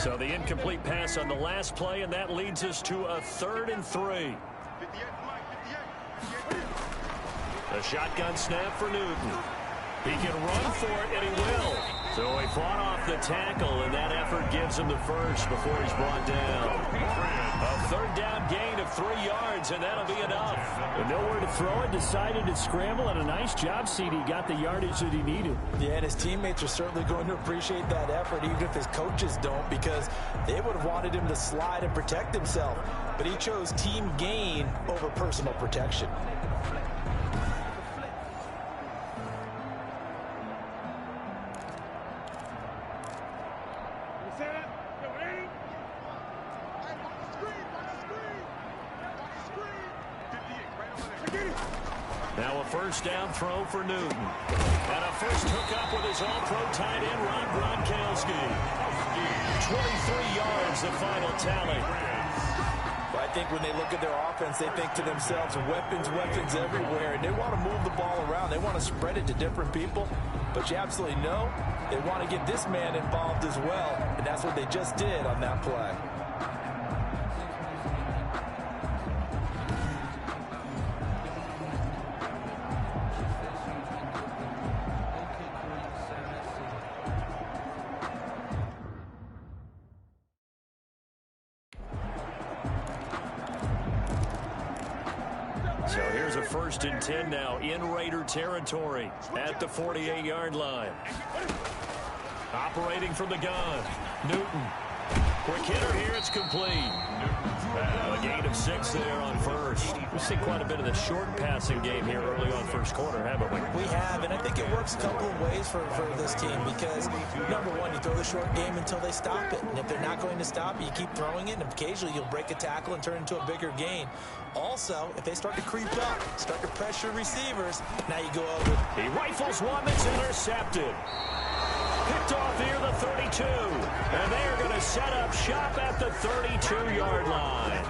So the incomplete pass on the last play, and that leads us to a 3rd and 3. A shotgun snap for Newton. He can run for it, and he will. So he fought off the tackle, and that effort gives him the first before he's brought down. A 3rd down gain of 3 yards, and that'll be enough. And nowhere to throw it, decided to scramble, and a nice job, CD. Got the yardage that he needed. Yeah, and his teammates are certainly going to appreciate that effort, even if his coaches don't, because they would have wanted him to slide and protect himself. But he chose team gain over personal protection. Now a 1st down throw for Newton. And a first hookup with his all-pro tight end, Rob Gronkowski. 23 yards, the final tally. But I think when they look at their offense, they think to themselves, weapons, weapons everywhere. And they want to move the ball around. They want to spread it to different people. But you absolutely know they want to get this man involved as well. And that's what they just did on that play. So here's a 1st and 10 now in Raider territory at the 48-yard line. Operating from the gun, Newton. Quick hitter here, it's complete. A gain of 6 there on 1st. We've seen quite a bit of the short passing game here early on 1st quarter, haven't we? We have, and I think it works a couple of ways for this team because, number one, you throw the short game until they stop it. And if they're not going to stop it, you keep throwing it, and occasionally you'll break a tackle and turn it into a bigger gain. Also, if they start to creep up, start to pressure receivers, now you go over. He rifles one that's intercepted. Picked off here, the 32. And they are going to set up shop at the 32-yard line.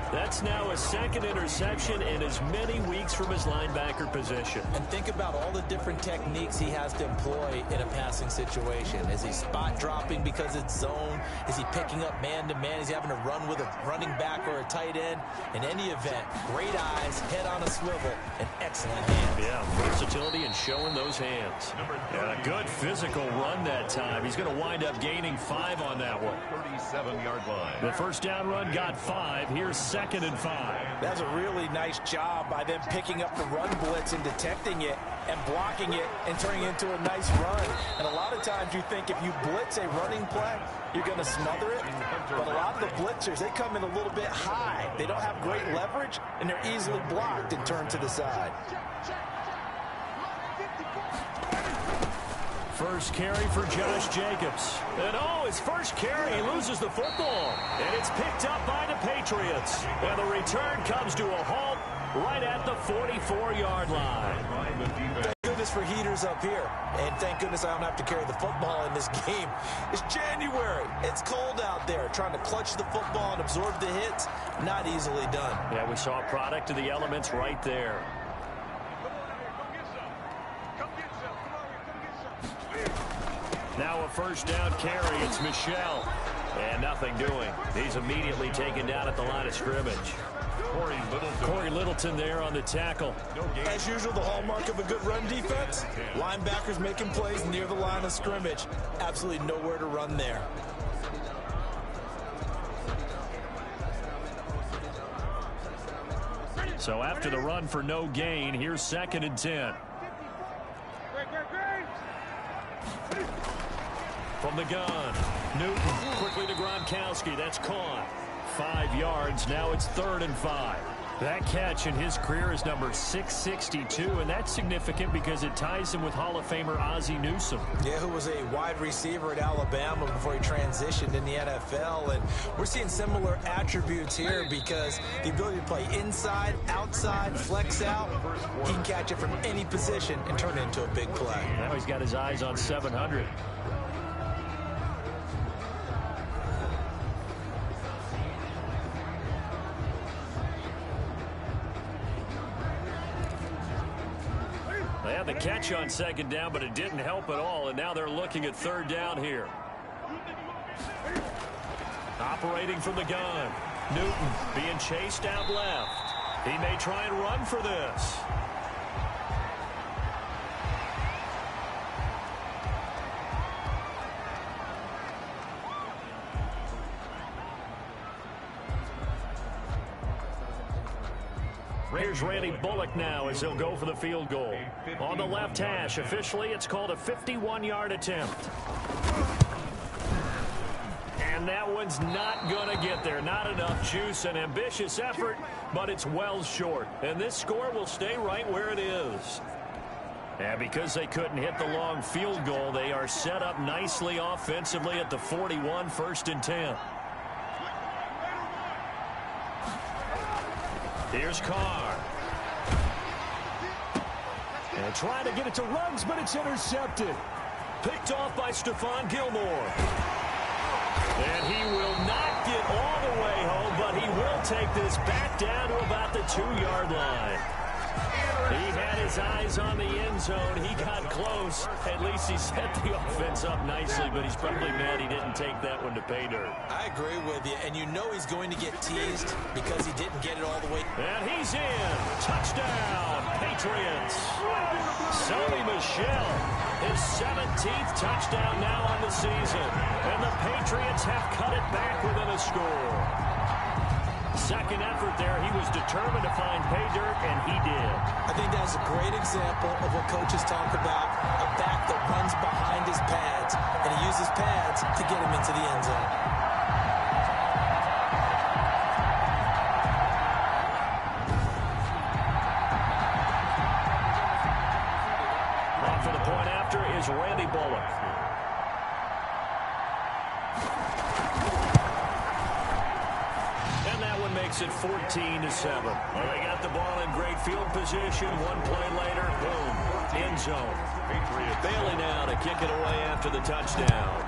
That's now a 2nd interception in as many weeks from his linebacker position. And think about all the different techniques he has to employ in a passing situation. Is he spot dropping because it's zone? Is he picking up man-to-man? Is he having to run with a running back or a tight end? In any event, great eyes, head on a swivel, and excellent hands. Yeah, versatility and showing those hands. And a good physical run that time. He's going to wind up gaining 5 on that one. 37-yard line. The 1st down run got 5. Here's 2nd and 5. That's a really nice job by them picking up the run blitz and detecting it and blocking it and turning it into a nice run. And a lot of times you think if you blitz a running play, you're going to smother it. But a lot of the blitzers, they come in a little bit high. They don't have great leverage, and they're easily blocked and turned to the side. First carry for Josh Jacobs. And his first carry, he loses the football. And it's picked up by the Patriots. And the return comes to a halt right at the 44-yard line. Thank goodness for heaters up here. And thank goodness I don't have to carry the football in this game. It's January. It's cold out there. Trying to clutch the football and absorb the hits, not easily done. Yeah, we saw a product of the elements right there. Now a 1st down carry. It's Michel. And nothing doing. He's immediately taken down at the line of scrimmage. Corey Littleton there on the tackle. As usual, the hallmark of a good run defense, linebackers making plays near the line of scrimmage. Absolutely nowhere to run there. So after the run for no gain, here's 2nd and 10. From the gun, Newton quickly to Gronkowski. That's caught. 5 yards. Now it's 3rd and 5. That catch in his career is number 662, and that's significant because it ties him with Hall of Famer Ozzie Newsome. Yeah, who was a wide receiver at Alabama before he transitioned in the NFL. And we're seeing similar attributes here because the ability to play inside, outside, flex out, he can catch it from any position and turn it into a big play. Now he's got his eyes on 700. They had the catch on 2nd down, but it didn't help at all, and now they're looking at 3rd down here. Operating from the gun. Newton being chased out left. He may try and run for this. Here's Randy Bullock now as he'll go for the field goal. On the left hash, officially it's called a 51-yard attempt. And that one's not going to get there. Not enough juice. An ambitious effort, but it's well short. And this score will stay right where it is. And because they couldn't hit the long field goal, they are set up nicely offensively at the 41, 1st and 10. Here's Carr. And trying to get it to Ruggs, but it's intercepted. Picked off by Stephon Gilmore. And he will not get all the way home, but he will take this back down to about the 2-yard line. He had his eyes on the end zone. He got close. At least he set the offense up nicely, but he's probably mad he didn't take that one to pay dirt. I agree with you, and you know he's going to get teased because he didn't get it all the way. And he's in. Touchdown, Patriots. Sony Michel, his 17th touchdown now on the season. And the Patriots have cut it back within a score. Second effort there, he was determined to find pay dirt, and he did. I think that's a great example of what coaches talk about, a back that runs behind his pads, and he uses pads to get him into the end zone. Off for the point after is Randy Bullock. Makes it 14-7. Well, they got the ball in great field position. One play later, boom, end zone. Bailey now to kick it away after the touchdown.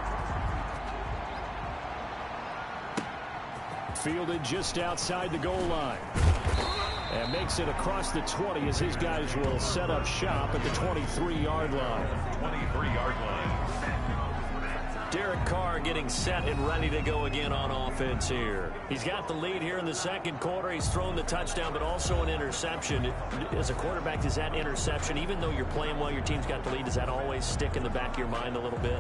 Fielded just outside the goal line. And makes it across the 20 as his guys will set up shop at the 23-yard line. 23-yard line. Derek Carr getting set and ready to go again on offense here. He's got the lead here in the second quarter. He's thrown the touchdown, but also an interception. As a quarterback, does that interception, even though you're playing well, your team's got the lead, does that always stick in the back of your mind a little bit?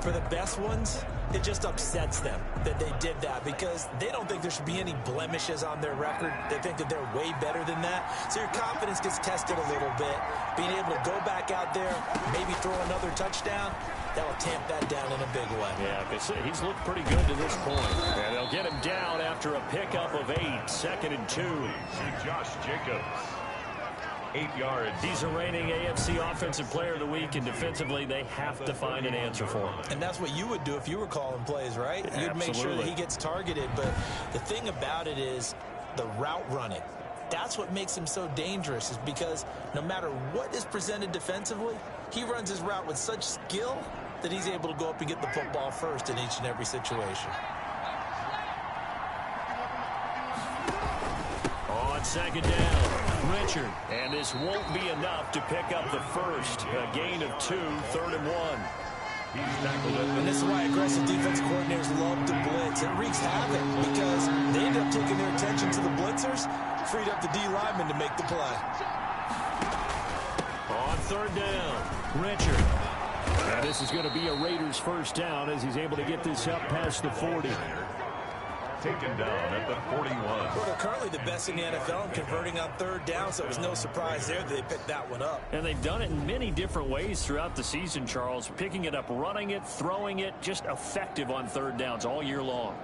For the best ones, it just upsets them that they did that because they don't think there should be any blemishes on their record. They think that they're way better than that. So your confidence gets tested a little bit. Being able to go back out there, maybe throw another touchdown, that will tamp that down in a big way. Yeah, because he's looked pretty good to this point. And they'll get him down after a pickup of 8, 2nd and 2. Josh Jacobs. 8 yards. He's a reigning AFC Offensive Player of the Week, and defensively they have to find an answer for him. And that's what you would do if you were calling plays, right? You'd make sure that he gets targeted. But the thing about it is the route running. That's what makes him so dangerous, is because no matter what is presented defensively, he runs his route with such skill that he's able to go up and get the football first in each and every situation. On second down, Richard. And this won't be enough to pick up the first. A gain of 2, 3rd and 1. He's tackled it. And this is why aggressive defensive coordinators love to blitz. It wreaks havoc because they end up taking their attention to the blitzers, freed up the D lineman to make the play. On 3rd down, Richard. And this is going to be a Raiders first down as he's able to get this up past the 40. Taken down at the 41. Well, they're currently the best in the NFL in converting on 3rd down, so it was no surprise there that they picked that one up. And they've done it in many different ways throughout the season, Charles. Picking it up, running it, throwing it, just effective on 3rd downs all year long.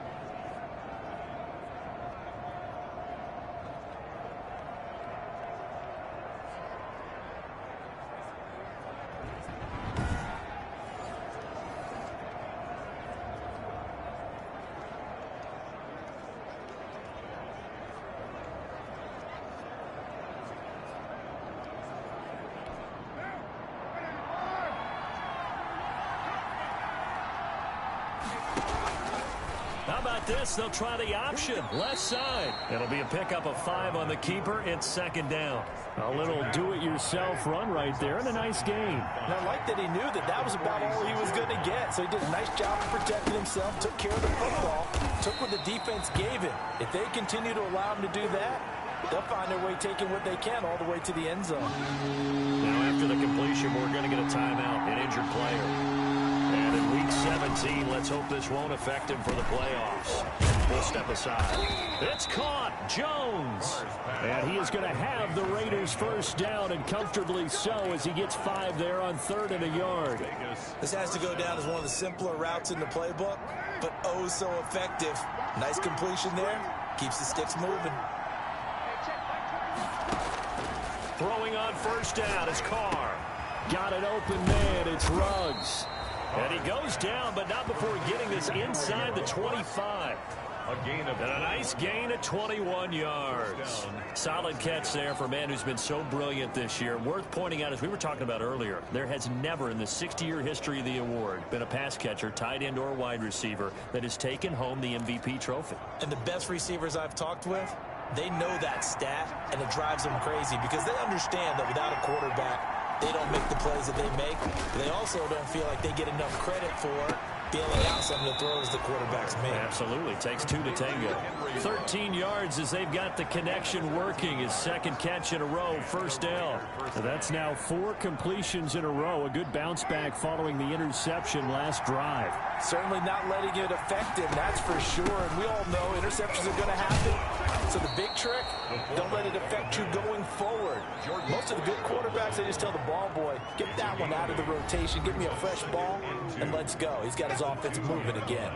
How about this? They'll try the option. Left side. It'll be a pickup of 5 on the keeper. It's second down. A little do-it-yourself run right there and a nice gain. And I like that he knew that that was about all he was going to get. So he did a nice job of protecting himself, took care of the football, took what the defense gave him. If they continue to allow him to do that, they'll find their way taking what they can all the way to the end zone. Now after the completion, we're going to get a timeout, an injured player. And in week 17, let's hope this won't affect him for the playoffs. We'll step aside. It's caught. Jones. And he is going to have the Raiders first down, and comfortably so, as he gets 5 there on 3rd and a yard. This has to go down as one of the simpler routes in the playbook, but oh so effective. Nice completion there. Keeps the sticks moving. Throwing on first down is Carr. Got an open man. It's Ruggs. And he goes down, but not before getting this inside the 25. A gain of And a nice gain at 21 yards. Solid catch there for a man who's been so brilliant this year. Worth pointing out, as we were talking about earlier, there has never in the 60-year history of the award been a pass catcher, tight end, or wide receiver that has taken home the MVP trophy. And the best receivers I've talked with, they know that stat, and it drives them crazy because they understand that without a quarterback, they don't make the plays that they make. They also don't feel like they get enough credit for bailing out some of the throws the quarterbacks make. Absolutely. Takes 2 to tango. 13 yards as they've got the connection working. His second catch in a row, first down. So that's now 4 completions in a row. A good bounce back following the interception last drive. Certainly not letting it affect him, that's for sure. And we all know interceptions are going to happen. So the big trick, don't let it affect you going forward. Most of the good quarterbacks, they just tell the ball boy, get that one out of the rotation, give me a fresh ball, and let's go. He's got his offense moving again.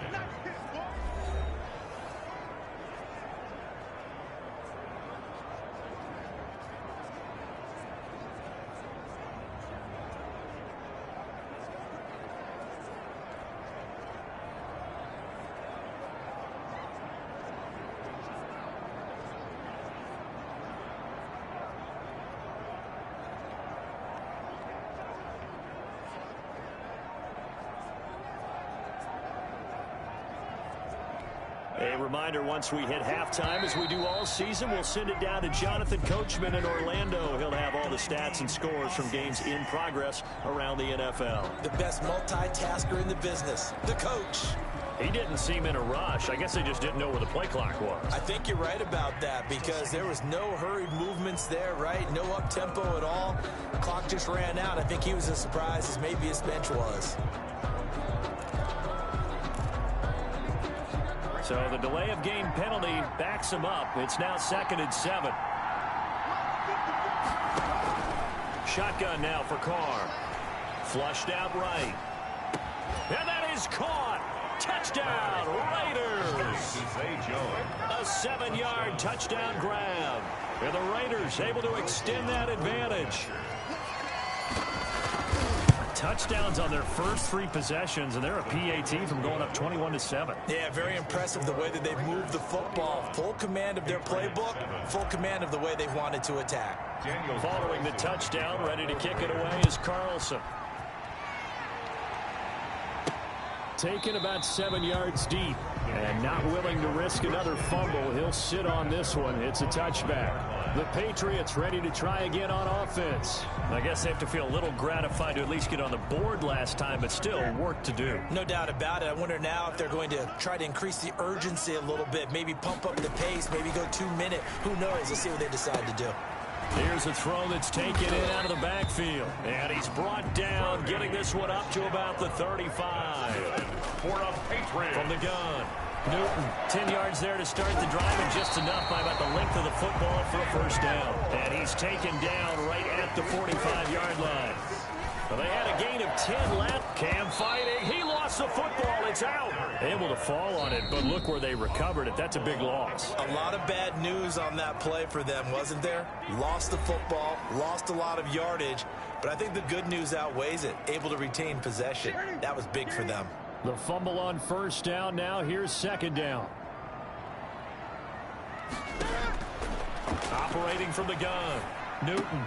A reminder, once we hit halftime, as we do all season, we'll send it down to Jonathan Coachman in Orlando. He'll have all the stats and scores from games in progress around the NFL. The best multitasker in the business, the coach. He didn't seem in a rush. I guess they just didn't know where the play clock was. I think you're right about that because there was no hurried movements there, right? No up-tempo at all. The clock just ran out. I think he was as surprised as maybe his bench was. So the delay of game penalty backs him up. It's now 2nd and 7. Shotgun now for Carr. Flushed out right. And that is caught. Touchdown, Raiders. A 7-yard touchdown grab. And the Raiders able to extend that advantage. Touchdowns on their first 3 possessions, and they're a PAT from going up 21-7. Yeah, very impressive the way that they've moved the football. Full command of their playbook, full command of the way they wanted to attack. Following the touchdown, ready to kick it away is Carlson. Taken about 7 yards deep, and not willing to risk another fumble. He'll sit on this one. It's a touchback. The Patriots ready to try again on offense. I guess they have to feel a little gratified to at least get on the board last time, but still work to do. No doubt about it. I wonder now if they're going to try to increase the urgency a little bit, maybe pump up the pace, maybe go 2-minute. Who knows? Let's see what they decide to do. Here's a throw that's taken in out of the backfield. And he's brought down, getting this one up to about the 35. For a Patriot. From the gun. Newton, 10 yards there to start the drive, and just enough by about the length of the football for a first down. And he's taken down right at the 45-yard line. Well, they had a gain of 10 left. Cam fighting. He lost the football. It's out. Able to fall on it, but look where they recovered it. That's a big loss. A lot of bad news on that play for them, wasn't there? Lost the football, lost a lot of yardage, but I think the good news outweighs it. Able to retain possession. That was big for them. The fumble on first down. Now here's 2nd down. Operating from the gun. Newton.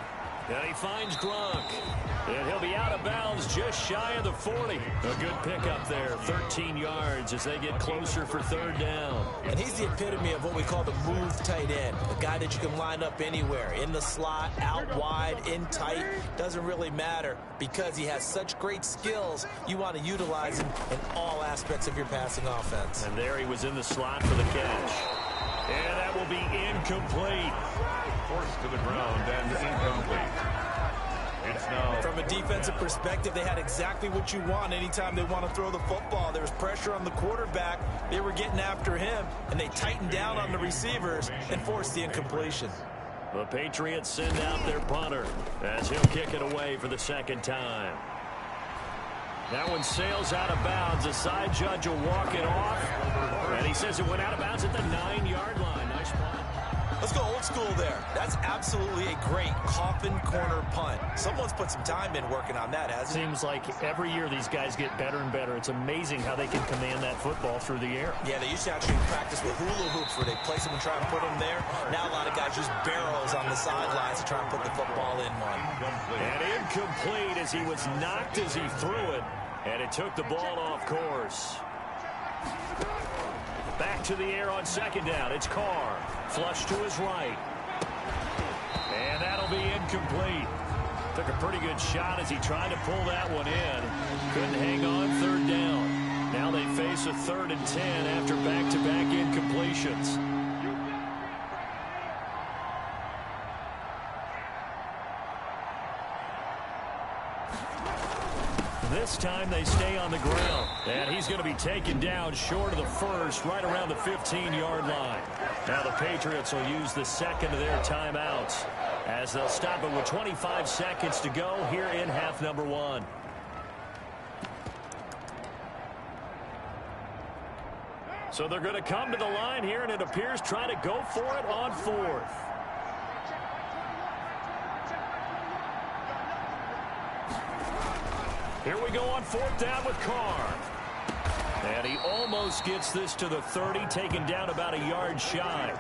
And he finds Gronk. And he'll be out of bounds just shy of the 40. A good pickup there, 13 yards as they get closer for third down. And he's the epitome of what we call the move tight end. A guy that you can line up anywhere, in the slot, out wide, in tight. Doesn't really matter because he has such great skills. You want to utilize him in all aspects of your passing offense. And there he was in the slot for the catch. And that will be incomplete. Forced to the ground and incomplete. It's now From a defensive perspective, they had exactly what you want anytime they want to throw the football. There was pressure on the quarterback. They were getting after him, and they tightened down on the receivers and forced the incompletion. The Patriots send out their punter as he'll kick it away for the second time. That one sails out of bounds. The side judge will walk it off. And he says it went out of bounds at the 9-yard line. Nice punt. Let's go old school there. That's absolutely a great coffin corner punt. Someone's put some time in working on that, hasn't it? Seems like every year these guys get better and better. It's amazing how they can command that football through the air. Yeah, they used to actually practice with hula hoops where they place them and try and put them there. Now a lot of guys use barrels on the sidelines to try and put the football in one. And incomplete as he was knocked as he threw it. And it took the ball off course. Back to the air on second down. It's Carr. Flush to his right. And that'll be incomplete. Took a pretty good shot as he tried to pull that one in. Couldn't hang on third down. Now they face a 3rd and 10 after back-to-back incompletions. This time they stay on the ground. And he's going to be taken down short of the first, right around the 15-yard line. Now the Patriots will use the second of their timeouts as they'll stop it with 25 seconds to go here in half number 1. So they're going to come to the line here, and it appears try to go for it on 4th. Here we go on 4th down with Carr. And he almost gets this to the 30, taken down about a yard shy.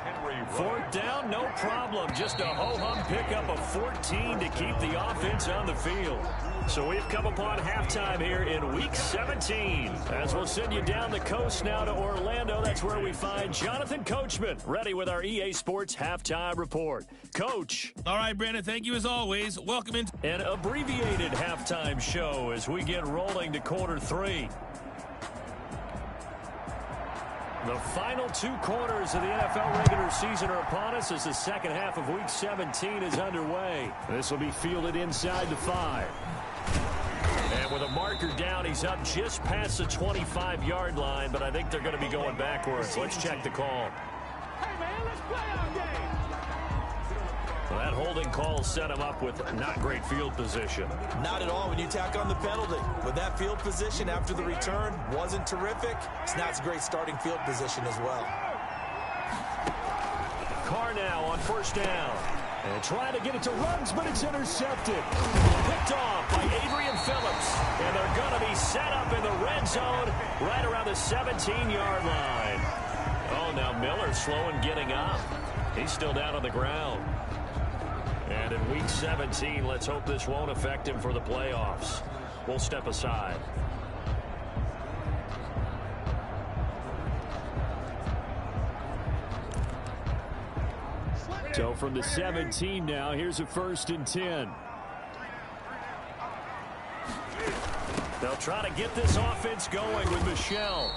4th down, no problem. Just a ho-hum pickup of 14 to keep the offense on the field. So we've come upon halftime here in Week 17. As we'll send you down the coast now to Orlando. That's where we find Jonathan Coachman, ready with our EA Sports Halftime Report. Coach. All right, Brandon, thank you as always. Welcome into An abbreviated halftime show as we get rolling to quarter 3. The final 2 quarters of the NFL regular season are upon us as the second half of Week 17 is underway. This will be fielded inside the 5. And with a marker down, he's up just past the 25-yard line, but I think they're going to be going backwards. Let's check the call. Hey, man, let's play our game. Well, that holding call set him up with not great field position. Not at all when you tack on the penalty. With that field position after the return wasn't terrific. It's not a great starting field position as well. Carr now on 1st down. And trying to get it to Ruggs, but it's intercepted. Picked off by Adrian Phillips. And they're going to be set up in the red zone right around the 17-yard line. Oh, now Miller's slow in getting up. He's still down on the ground. And in Week 17, let's hope this won't affect him for the playoffs. We'll step aside. So from the 17 now, here's a 1st and 10. They'll try to get this offense going with Michel.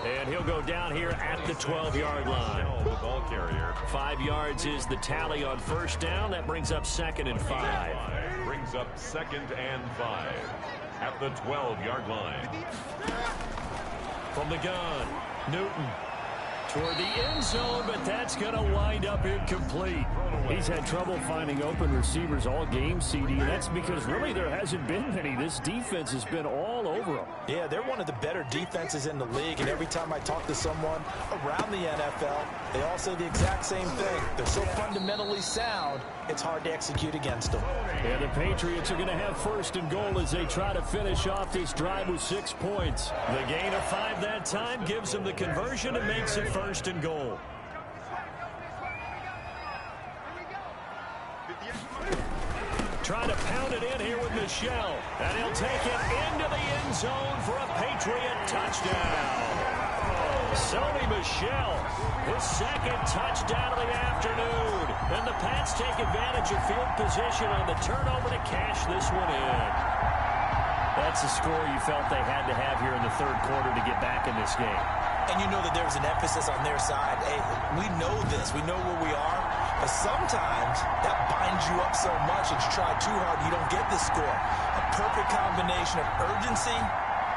And he'll go down here at the 12-yard line. the ball carrier. 5 yards is the tally on 1st down. That brings up 2nd and 5. Brings up 2nd and 5 at the 12-yard line. From the gun, Newton toward the end zone, but that's going to wind up incomplete. He's had trouble finding open receivers all game, CD, and that's because really there hasn't been many. This defense has been all over them. Yeah, they're one of the better defenses in the league, and every time I talk to someone around the NFL, they all say the exact same thing. They're so fundamentally sound, it's hard to execute against them. And the Patriots are going to have 1st and goal as they try to finish off this drive with 6 points. The gain of 5 that time gives them the conversion and makes it 1st and goal. Trying to pound it in here with Michel, and he'll take it into the end zone for a Patriot touchdown. Sony Michel, his second touchdown of the afternoon. And the Pats take advantage of field position on the turnover to cash this one in. That's a score you felt they had to have here in the third quarter to get back in this game. And you know that there was an emphasis on their side. Hey, we know this. We know where we are. But sometimes that binds you up so much that you try too hard, you don't get this score. A perfect combination of urgency,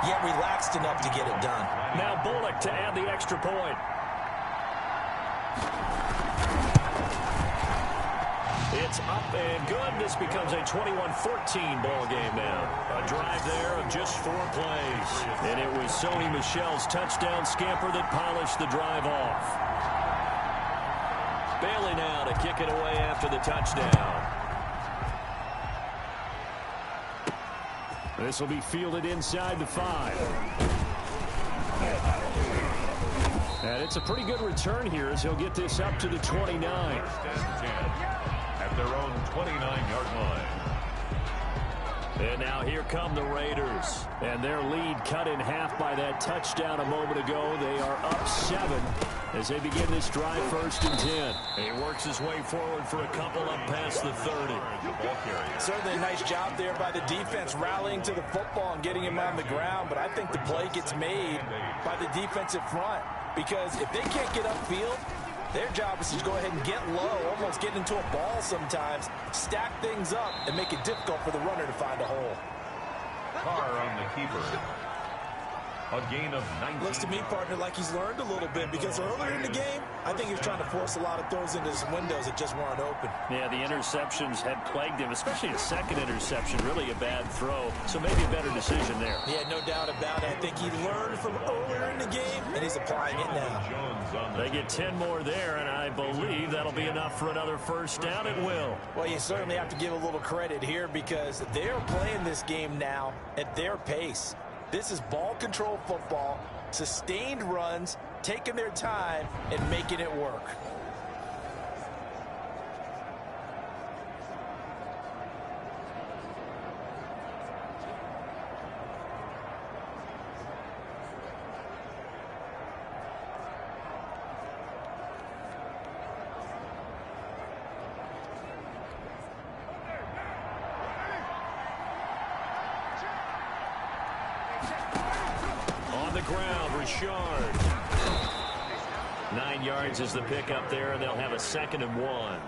yet relaxed enough to get it done. Now Bullock to add the extra point. It's up and good. This becomes a 21-14 ball game now. A drive there of just 4 plays. And it was Sony Michel's touchdown scamper that polished the drive off. Bailey now to kick it away after the touchdown. This will be fielded inside the 5. And it's a pretty good return here as he'll get this up to the 29. At their own 29-yard line. And now here come the Raiders. And their lead cut in half by that touchdown a moment ago. They are up 7 as they begin this drive 1st and 10. He works his way forward for a couple up past the 30. Certainly a nice job there by the defense rallying to the football and getting him on the ground. But I think the play gets made by the defensive front. Because if they can't get upfield, their job is to go ahead and get low, almost get into a ball sometimes, stack things up, and make it difficult for the runner to find a hole. Carr on the keeper. A gain of 19. Looks to me, partner, like he's learned a little bit because earlier in the game, I think he was trying to force a lot of throws into his windows that just weren't open. Yeah, the interceptions had plagued him, especially a second interception, really a bad throw. So maybe a better decision there. Yeah, no doubt about it. I think he learned from earlier in the game, and he's applying it now. They get 10 more there, and I believe that'll be enough for another first down at will. Well, you certainly have to give a little credit here because they're playing this game now at their pace. This is ball control football, sustained runs, taking their time, and making it work. Ground, Richard. 9 yards is the pickup there, and they'll have a 2nd and 1.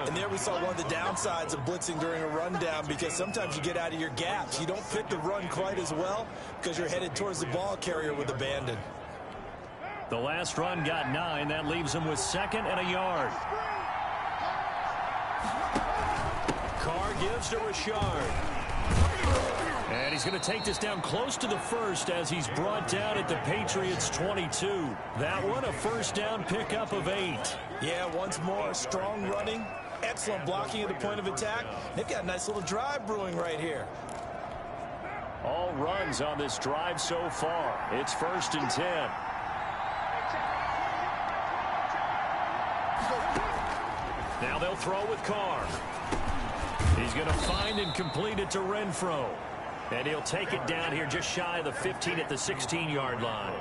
And there we saw one of the downsides of blitzing during a rundown because sometimes you get out of your gaps. You don't fit the run quite as well because you're headed towards the ball carrier with abandon. The last run got 9. That leaves him with 2nd and a yard. Carr gives to Richard. And he's going to take this down close to the 1st as he's brought down at the Patriots' 22. That one, a first down pickup of 8. Yeah, once more, strong running, excellent blocking at the point of attack. They've got a nice little drive brewing right here. All runs on this drive so far. It's 1st and 10. Now they'll throw with Carr. He's going to find and complete it to Renfro. And he'll take it down here just shy of the 15 at the 16-yard line.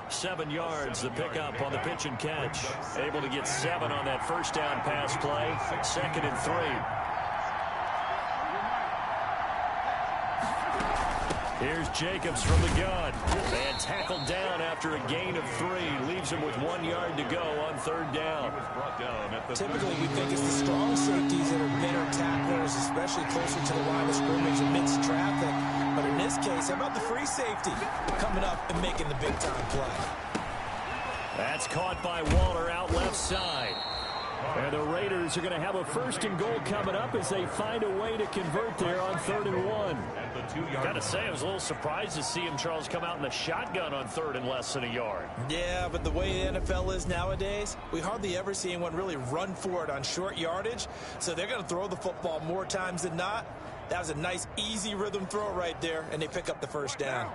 7 yards, the pickup on the pitch and catch. Able to get 7 on that first down pass play. 2nd and 3. Here's Jacobs from the gun. And tackled down after a gain of 3. Leaves him with 1 yard to go on 3rd down. Typically, we think it's the strong safeties that are better tacklers, especially closer to the line of scrimmage amidst traffic. But in this case, how about the free safety coming up and making the big-time play? That's caught by Waller out left side. And the Raiders are going to have a 1st and goal coming up as they find a way to convert there on 3rd and 1. Got to say, I was a little surprised to see him, Charles, come out in the shotgun on 3rd and less than a yard. Yeah, but the way the NFL is nowadays, we hardly ever see anyone really run for it on short yardage. So they're going to throw the football more times than not. That was a nice, easy rhythm throw right there, and they pick up the first down.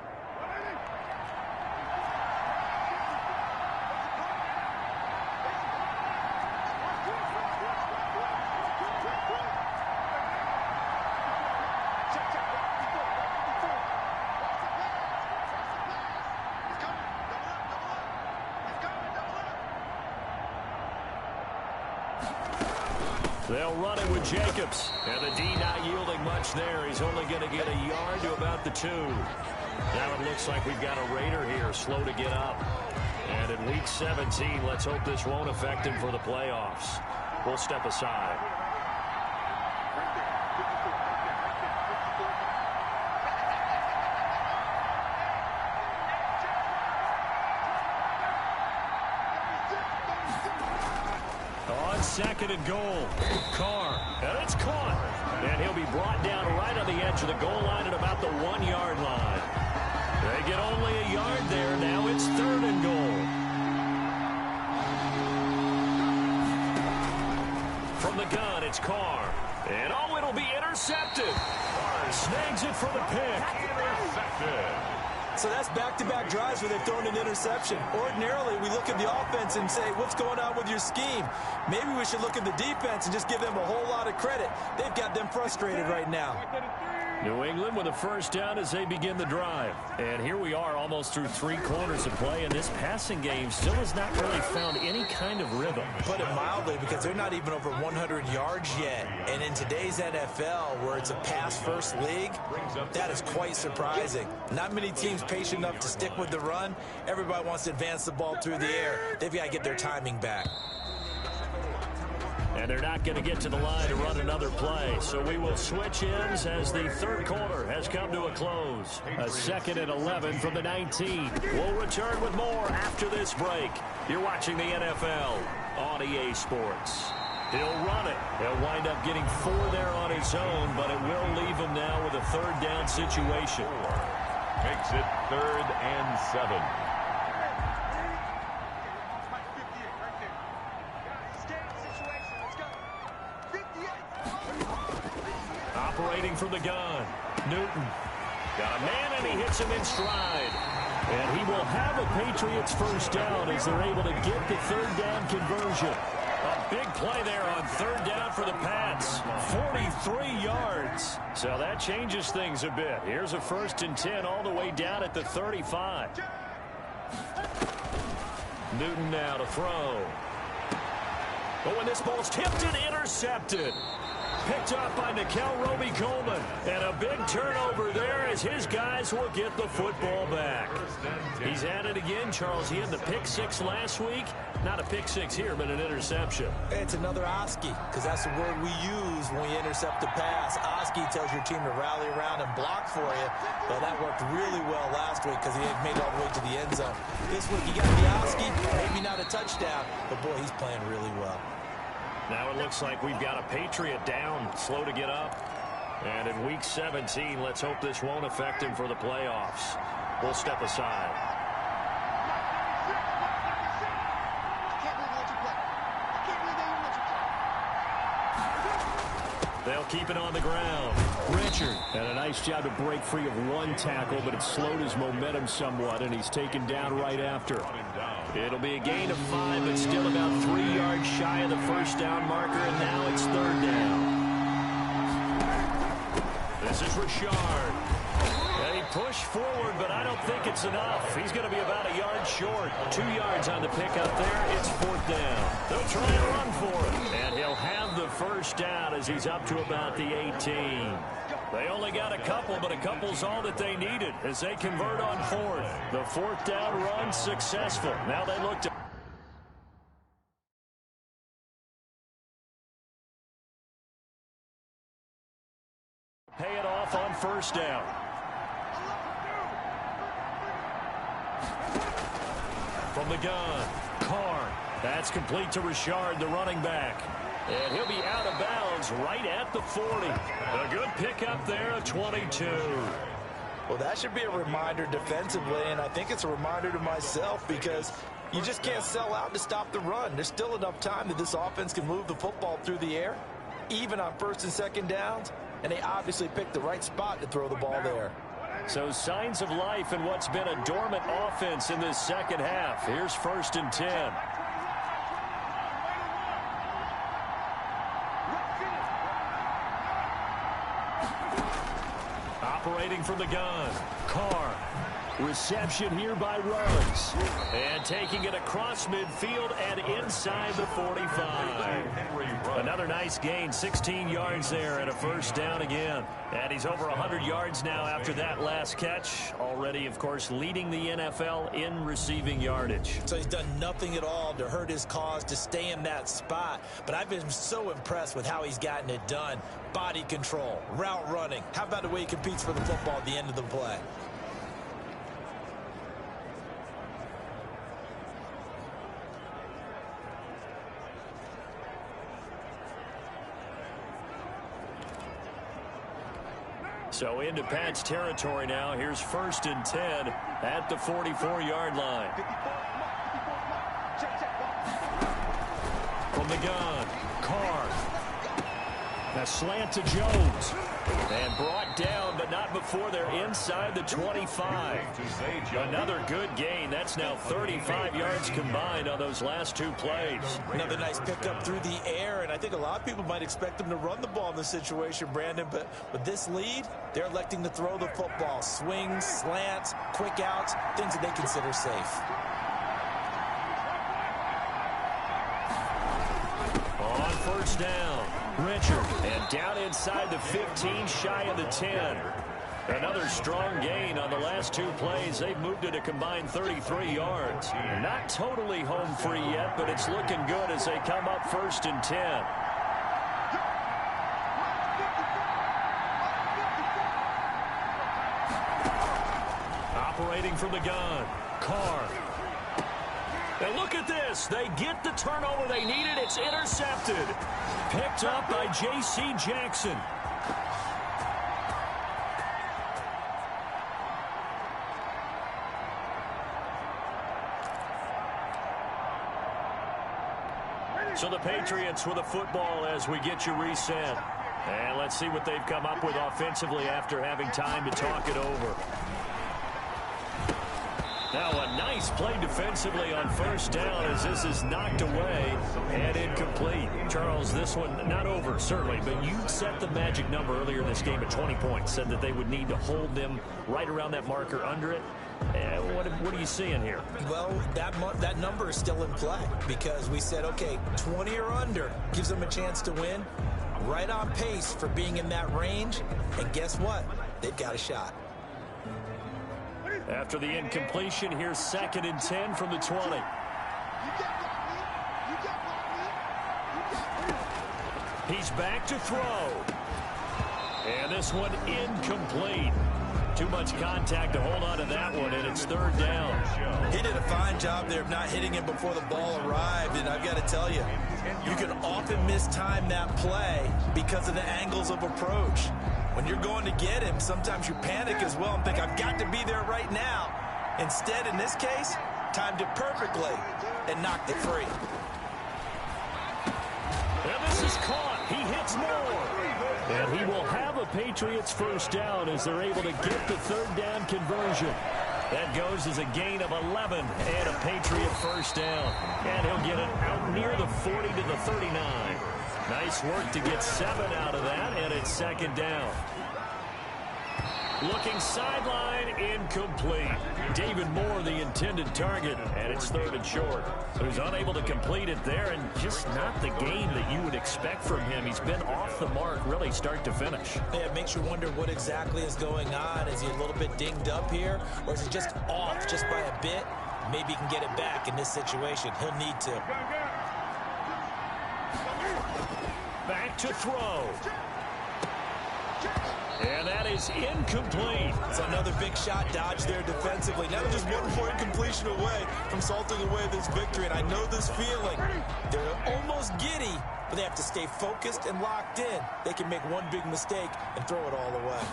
They'll run it with Jacobs. And the D not yielding much there. He's only going to get a yard to about the 2. Now it looks like we've got a Raider here, slow to get up. And in Week 17, let's hope this won't affect him for the playoffs. We'll step aside. On 2nd and goal, Carr, and it's caught. And he'll be brought down right on the edge of the goal line at about the 1-yard line. They get only a yard there. Now it's 3rd and goal. From the gun, it's Carr. And oh, it'll be intercepted. Snags it for the pick. Intercepted. So that's back-to-back drives where they've thrown an interception. Ordinarily, we look at the offense and say, what's going on with your scheme? Maybe we should look at the defense and just give them a whole lot of credit. They've got them frustrated right now. New England with a first down as they begin the drive. And here we are almost through 3 quarters of play, and this passing game still has not really found any kind of rhythm. Put it mildly, because they're not even over 100 yards yet. And in today's NFL, where it's a pass-first league, that is quite surprising. Not many teams patient enough to stick with the run. Everybody wants to advance the ball through the air. They've got to get their timing back. And they're not going to get to the line to run another play. So we will switch ends as the 3rd quarter has come to a close. A 2nd and 11 from the 19. We'll return with more after this break. You're watching the NFL on EA Sports. He'll run it. He'll wind up getting 4 there on his own, but it will leave him now with a 3rd down situation. Makes it 3rd and 7. Operating from the gun, Newton. Got a man, and he hits him in stride. And he will have a Patriots first down as they're able to get the 3rd down conversion. A big play there on 3rd down for the Pats. 43 yards. So that changes things a bit. Here's a 1st and 10 all the way down at the 35. Newton now to throw. But when this ball's tipped and intercepted. Picked up by Nikel Roby-Coleman. And a big turnover there as his guys will get the football back. He's at it again, Charles. He had the pick 6 last week. Not a pick 6 here, but an interception. It's another Oski, because that's the word we use when we intercept a pass. Oski tells your team to rally around and block for you. Well, that worked really well last week because he had made it all the way to the end zone. This week, you got the Oski, maybe not a touchdown, but boy, he's playing really well. Now it looks like we've got a Patriot down, slow to get up. And in Week 17, let's hope this won't affect him for the playoffs. We'll step aside. They'll keep it on the ground. Richard. And a nice job to break free of 1 tackle, but it slowed his momentum somewhat, and he's taken down right after. It'll be a gain of 5, but still about 3 yards shy of the first down marker, and now it's 3rd down. This is Richard. And he pushed forward, but I don't think it's enough. He's going to be about a yard short. 2 yards on the pickup there. It's 4th down. They'll try and run for it. And he'll have the first down as he's up to about the 18. They only got a couple, but a couple's all that they needed as they convert on 4th. The 4th down run successful. Now they look to pay it off on 1st down. From the gun, Carr. That's complete to Richard, the running back. And he'll be out of bounds right at the 40. A good pickup there at 22. Well, that should be a reminder defensively, and I think it's a reminder to myself because you just can't sell out to stop the run. There's still enough time that this offense can move the football through the air, even on 1st and 2nd downs, and they obviously picked the right spot to throw the ball there. So signs of life in what's been a dormant offense in this 2nd half. Here's 1st and 10. Operating from the gun, Carr. Reception here by Ruggs. And taking it across midfield and inside the 45. Another nice gain, 16 yards there and a first down again. And he's over 100 yards now after that last catch. Already, of course, leading the NFL in receiving yardage. So he's done nothing at all to hurt his cause, to stay in that spot. But I've been so impressed with how he's gotten it done. Body control, route running. How about the way he competes for the football at the end of the play? So into Pat's territory now. Here's 1st and 10 at the 44-yard line. From the gun, Carr. A slant to Jones. And brought down, but not before they're inside the 25. Another good gain. That's now 35 yards combined on those last 2 plays. Another nice pickup through the air, and I think a lot of people might expect them to run the ball in this situation, Brandon, but with this lead, they're electing to throw the football. Swings, slants, quick outs, things that they consider safe. On 1st down, Richard, and down inside the 15, shy of the 10. Another strong gain on the last 2 plays. They've moved it a combined 33 yards. Not totally home free yet, but it's looking good as they come up 1st and 10. Operating from the gun, Carr. And look at this. They get the turnover they needed. It's intercepted. Picked up by J.C. Jackson. So the Patriots with a football as we get you reset. And let's see what they've come up with offensively after having time to talk it over. Now a nice play defensively on 1st down as this is knocked away and incomplete. Charles, this one not over, certainly, but you set the magic number earlier in this game at 20 points. Said that they would need to hold them right around that marker under it. What are you seeing here? Well, that number is still in play because we said, okay, 20 or under gives them a chance to win. Right on pace for being in that range. And guess what? They've got a shot. After the incompletion, here's 2nd and 10 from the 20. He's back to throw. And this one incomplete. Too much contact to hold on to that one, and it's 3rd down. He did a fine job there of not hitting him before the ball arrived, and I've got to tell you, you can often mistime that play because of the angles of approach. When you're going to get him, sometimes you panic as well and think, I've got to be there right now. Instead, in this case, timed it perfectly and knocked it free. And this is caught. He hits more. And he will have a Patriots 1st down as they're able to get the 3rd down conversion. That goes as a gain of 11 and a Patriot 1st down. And he'll get it out near the 40 to the 39. Nice work to get 7 out of that, and it's 2nd down. Looking sideline, incomplete. David Moore, the intended target, and it's 3rd and short. So he's unable to complete it there, and just not the game that you would expect from him. He's been off the mark, really, start to finish. Yeah, it makes you wonder what exactly is going on. Is he a little bit dinged up here, or is he just off just by a bit? Maybe he can get it back in this situation. He'll need to. Back to throw. And that is incomplete. It's another big shot dodge there defensively. Now they're just 1 point completion away from salting away this victory. And I know this feeling. They're almost giddy, but they have to stay focused and locked in. They can make one big mistake and throw it all away.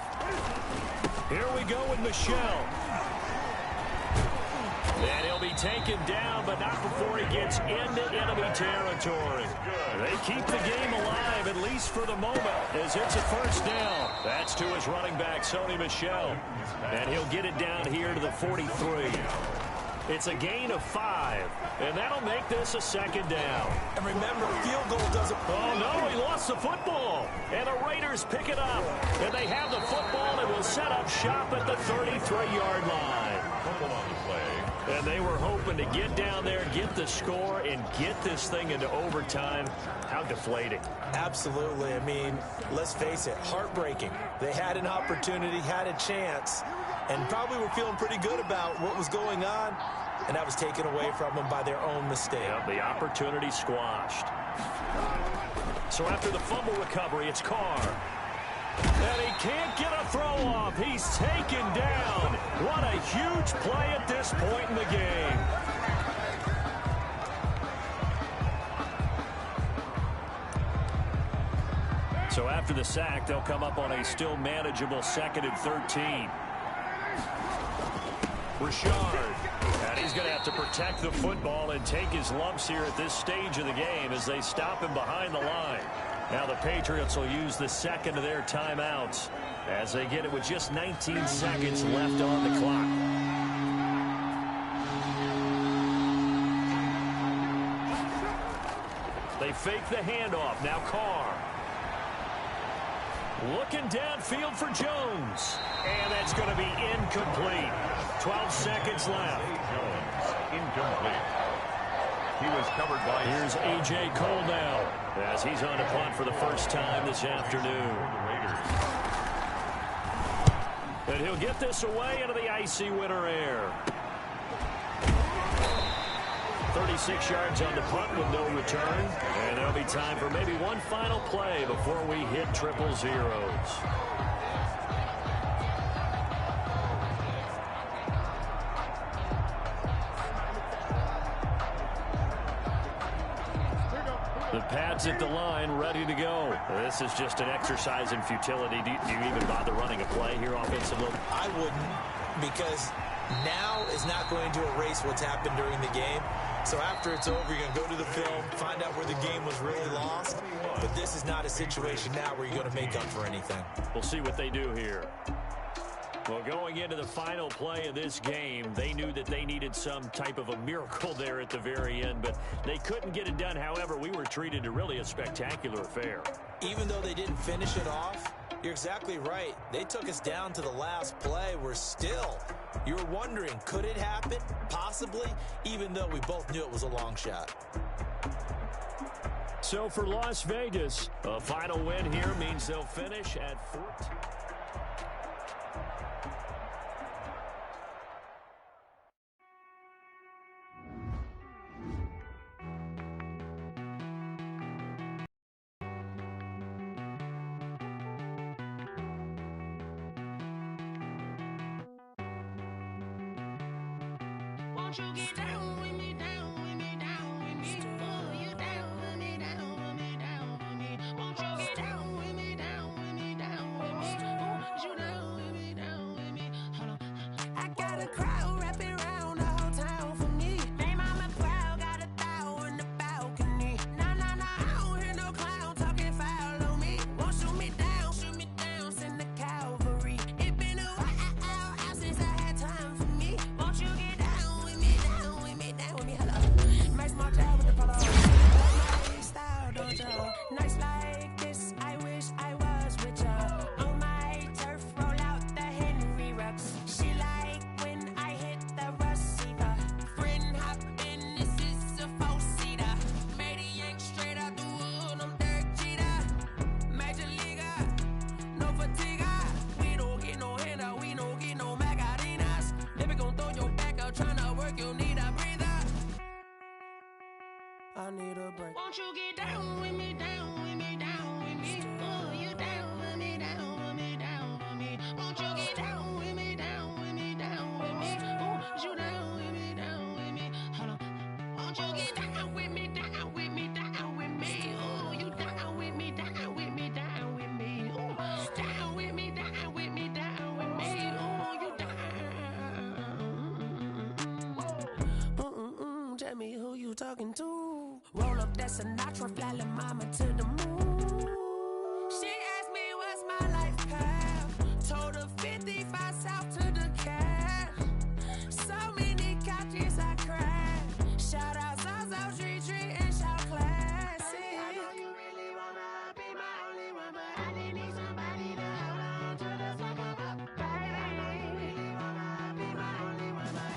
Here we go with Michel. And he'll be taken down, but not before he gets into enemy territory. They keep the game alive, at least for the moment, as it's a 1st down. That's to his running back, Sony Michel. And he'll get it down here to the 43. It's a gain of 5, and that'll make this a 2nd down. And remember, field goal doesn't... Oh, no, he lost the football. And the Raiders pick it up. And they have the football and will set up shop at the 33-yard line. fumble on the play. And they were hoping to get down there, get the score, and get this thing into overtime. How deflating. Absolutely. I mean, let's face it, heartbreaking. They had an opportunity, had a chance, and probably were feeling pretty good about what was going on, and that was taken away from them by their own mistake. Yep, the opportunity squashed. So after the fumble recovery, it's Carr. And he can't get a throw off. He's taken down. What a huge play at this point in the game. So after the sack, they'll come up on a still manageable 2nd and 13. Richard. And he's going to have to protect the football and take his lumps here at this stage of the game as they stop him behind the line. Now the Patriots will use the second of their timeouts as they get it with just 19 seconds left on the clock. They fake the handoff. Now Carr. Looking downfield for Jones. And that's going to be incomplete. 12 seconds left. Jones, incomplete. He was covered by... Here's A.J. Cole now as he's on a punt for the first time this afternoon. And he'll get this away into the icy winter air. 36 yards on the punt with no return. And there'll be time for maybe one final play before we hit triple zeros. The Pats at the line, ready to go. This is just an exercise in futility. Do you even bother running a play here offensively? I wouldn't, because now is not going to erase what's happened during the game. So after it's over, you're going to go to the film, find out where the game was really lost. But this is not a situation now where you're going to make up for anything. We'll see what they do here. Well, going into the final play of this game, they knew that they needed some type of a miracle there at the very end, but they couldn't get it done. However, we were treated to really a spectacular affair. Even though they didn't finish it off, you're exactly right. They took us down to the last play. We're still, you were wondering, could it happen? Possibly, even though we both knew it was a long shot. So for Las Vegas, a final win here means they'll finish at 14. Won't you get down with me, down with me, down with me? Oh, you down with me, down with me, down with me. Won't you get down with me, down with me, down with me? Oh, you down with me, down with me? Hold on. I got a crowd wrapping around the whole town for me. They mama crowd got a thou in the balcony. Nah, nah, nah, I don't hear no clown talking foul on me. Won't shoot me down, send the cavalry. It been a while since I had time for me. Won't you get down with me, down with me, down with me? Hello. Nice small job with the polo. Nice style, dojo. Nice like this, I wish I was with ya. On my turf, roll out the Henry Rux. She like when I hit the receiver. Friend hop in, this is a four-seater. Made a yank straight out the wood, I'm Derek Jeter. Major leaguer, no fatigue. We don't get no handout, we don't get no Macarinas. Never gon' throw your back out, tryna work, you need a breather. I need a break. Won't you get down with me, down with me, down with me? Oh, you down with me, down with me, down with me? Won't you get down with me, down with me, down with me? Oh, you down with me, down with me? Hold on. Won't you get down with me, down with me, down with me? Oh, you down with me, down with me, down with me? Oh, down with me, down with me, down with me? Oh, you down. Tell me who you talking to. Roll up that Sinatra, fly la mama to the moon. She asked me what's my life path. Told her 55 south to the cash. So many couches I crashed. Shout out Zaza, Tree, and shout classic. I know you really wanna be my only one, but I didn't need somebody to hold on to the fuck up, baby. I know you really wanna be my only one, but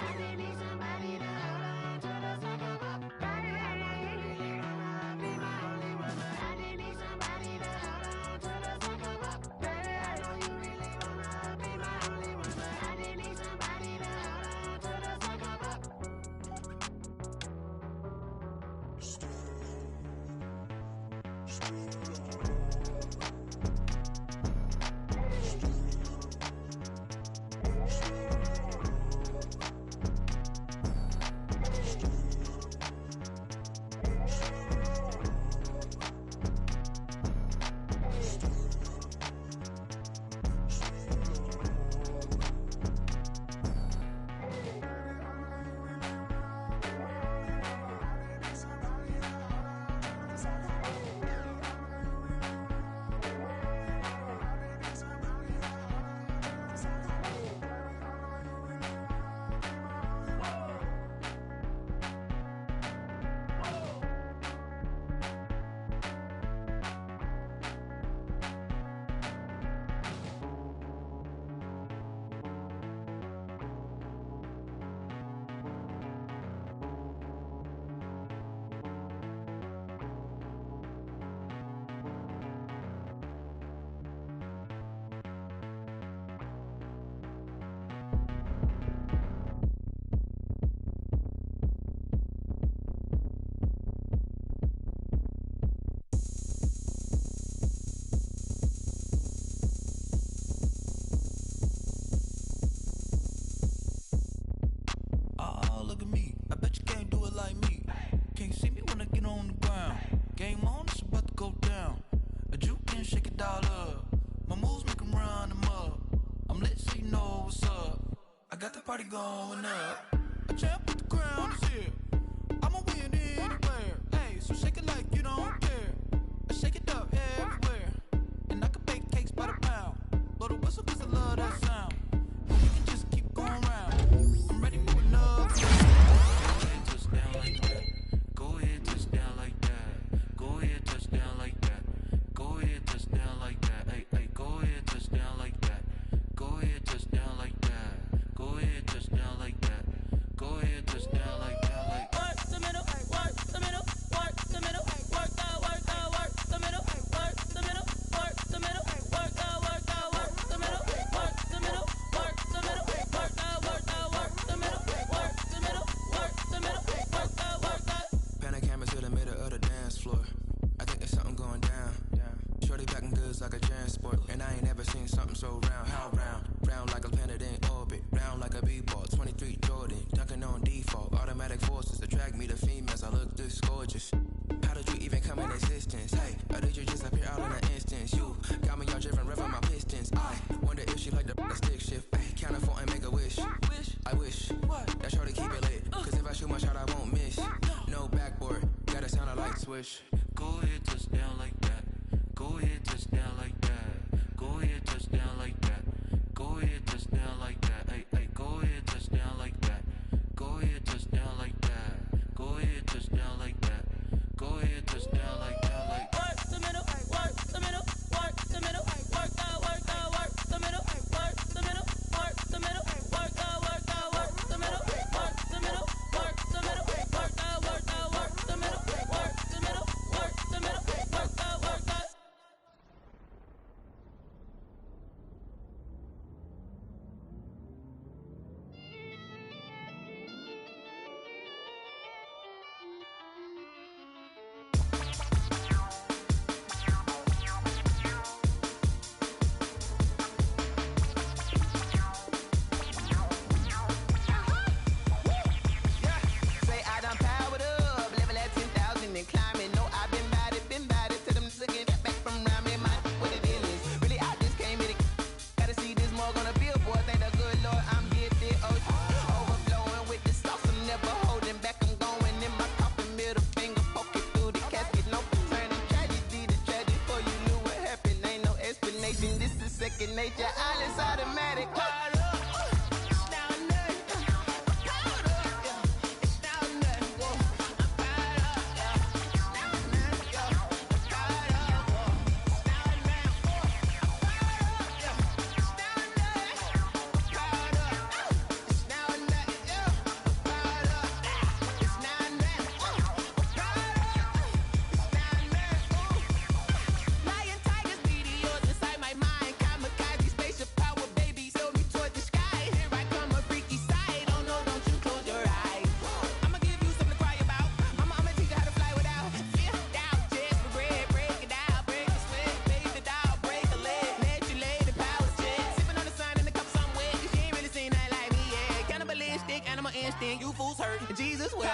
Look at me. I bet you can't do it like me. Can't see me when I get on the ground. Game on, it's about to go down. A juke and shake it all up. My moves make 'em run them up. I'm lit so you know what's up. I got the party going up. A champ with the crown is here. I'ma win anywhere. Hey, so shake it like you don't care. I shake it up everywhere. And I can bake cakes by the pound. Blow the whistle 'cause I love that sound. And we can just keep going round. I'm ready for another. Touchdown like that. Go ahead, touchdown like that. Go ahead, touchdown like that. Go ahead, touchdown like that. Hey, hey, go ahead, touchdown like that. Go ahead, touchdown like that. Go ahead, touchdown like that. Go ahead, touchdown like that. Like work the middle, work the middle, work the middle, work the middle, work the middle, work the middle, work the middle, work the middle, work the middle, work the middle, work the middle, work the middle, work the middle, work the. Pan the camera to the middle of the dance floor. I think there's something going down. Shorty packing goods like a transport, and I ain't never seen something so round. How round? Round like a planet in orbit, round like a b-ball. 23 Jordan, dunking on default. Automatic forces attract me to females. I look this gorgeous. How did you even come in existence? Hey, or did you just appear out in an instance? You got me all driven, revving my pistons. I wonder if she like the stick shift. Ay, count it 4 and make a wish. I wish that shorty keep it lit. 'Cause if I shoot my shot, I won't miss. No backboard, gotta sound a light switch. Go ahead, touchdown like that. Go ahead, touchdown like that. Go ahead, touchdown like that. Go ahead, touchdown like that. Hey, hey, go ahead, touchdown like that. Go ahead, touchdown like that. Go ahead, touchdown like that. Go ahead, touchdown like that. Like work the middle, work the middle, work the middle, work the middle, work the middle, work the middle, work the middle, work the middle, work the middle, work the middle, work the middle, work the middle, work the middle, work the middle, work the. then you fools hurt. And Jesus wept.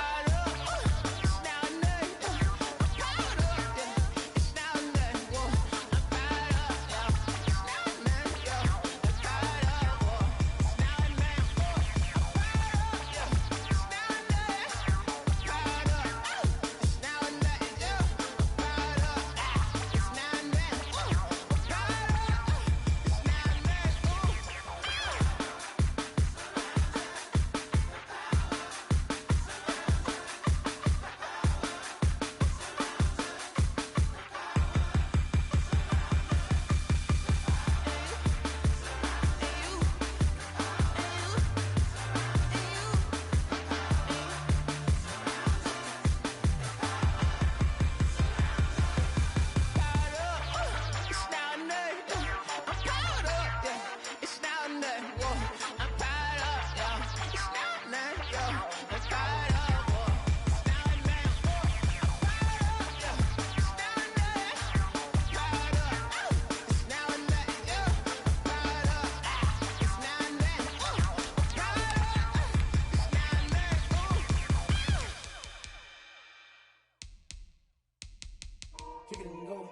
Kick it and go.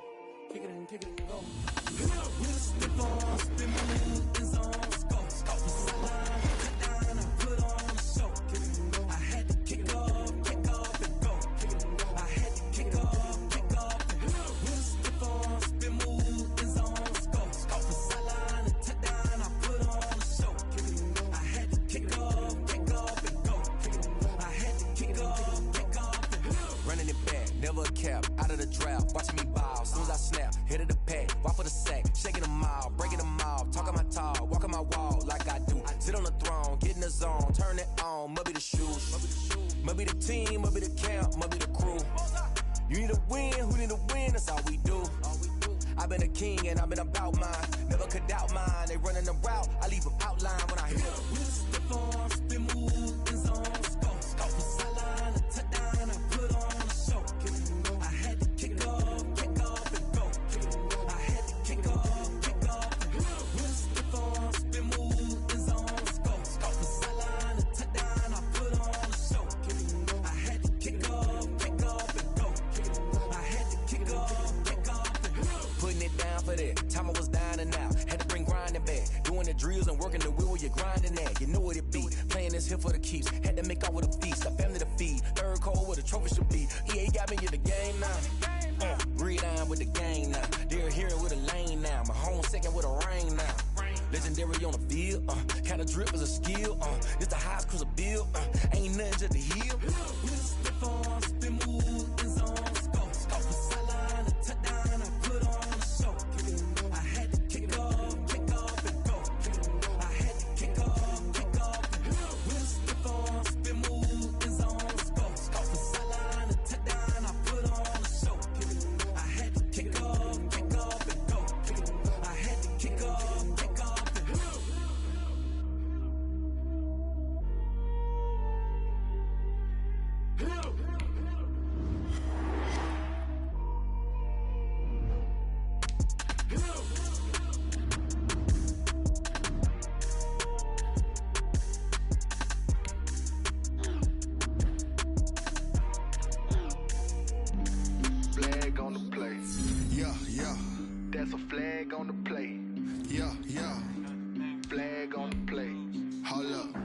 Kick it and go. We'll step on, spin my moves on, go. The sideline, cut down, I put on a show. Kick it and go. I had to kick off and go. Kick it and go. I had to kick off and go. We'll step on, spin moves on, go. The sideline, cut down, I put on a show. Kick it and go. I had to kick off and go. Kick it and go. I had to kick off and go. Running it back, never a cap, out of the drought, watching me ball, soon as I snap, hit of the pack, walk for the sack, shaking them all, breaking them all, talking my talk, walking my wall like I do, sit on the throne, get in the zone, turn it on, must be the shoes, must be the team, must be the camp, must be the crew, you need a win, who need a win, that's all we do, I've been a king and I've been about mine, never could doubt mine, they running the route, I leave them outline when I hit them. We'll step on, spin moves on, go. The sideline, touchdown, I put on a show. I had to kick off and go. I had to kick off and go. We'll step on, spin moves on, go. The sideline, touchdown, I put on a show. I had to kick off and go. I had to kick off and go. Putting it down for that, time I was down and out, had to bring grinding back, doing the drills and working the wheel where you're grinding at, you know what it be, playing this here for the keeps, had to make out with a feast, a family to feed, third cold where the trophy should be, EA got me in the game now, read on with the game now, they're here with a lane now, my home second with a rain now, legendary on the field, kind of drip is a skill, this the highest cruiser bill, ain't nothing just the heel. We'll step on, spin moves on, go. The sideline, touchdown, I put on a show. I had to kick off and go. I had to kick off and go. We'll step on, spin moves on, go. The sideline, touchdown, I put on a show. I had to kick off and go. I had to kick off and go. Flag on the play. Yeah, yeah. That's a flag on the play. Yeah, yeah. Flag on the play. Hold up.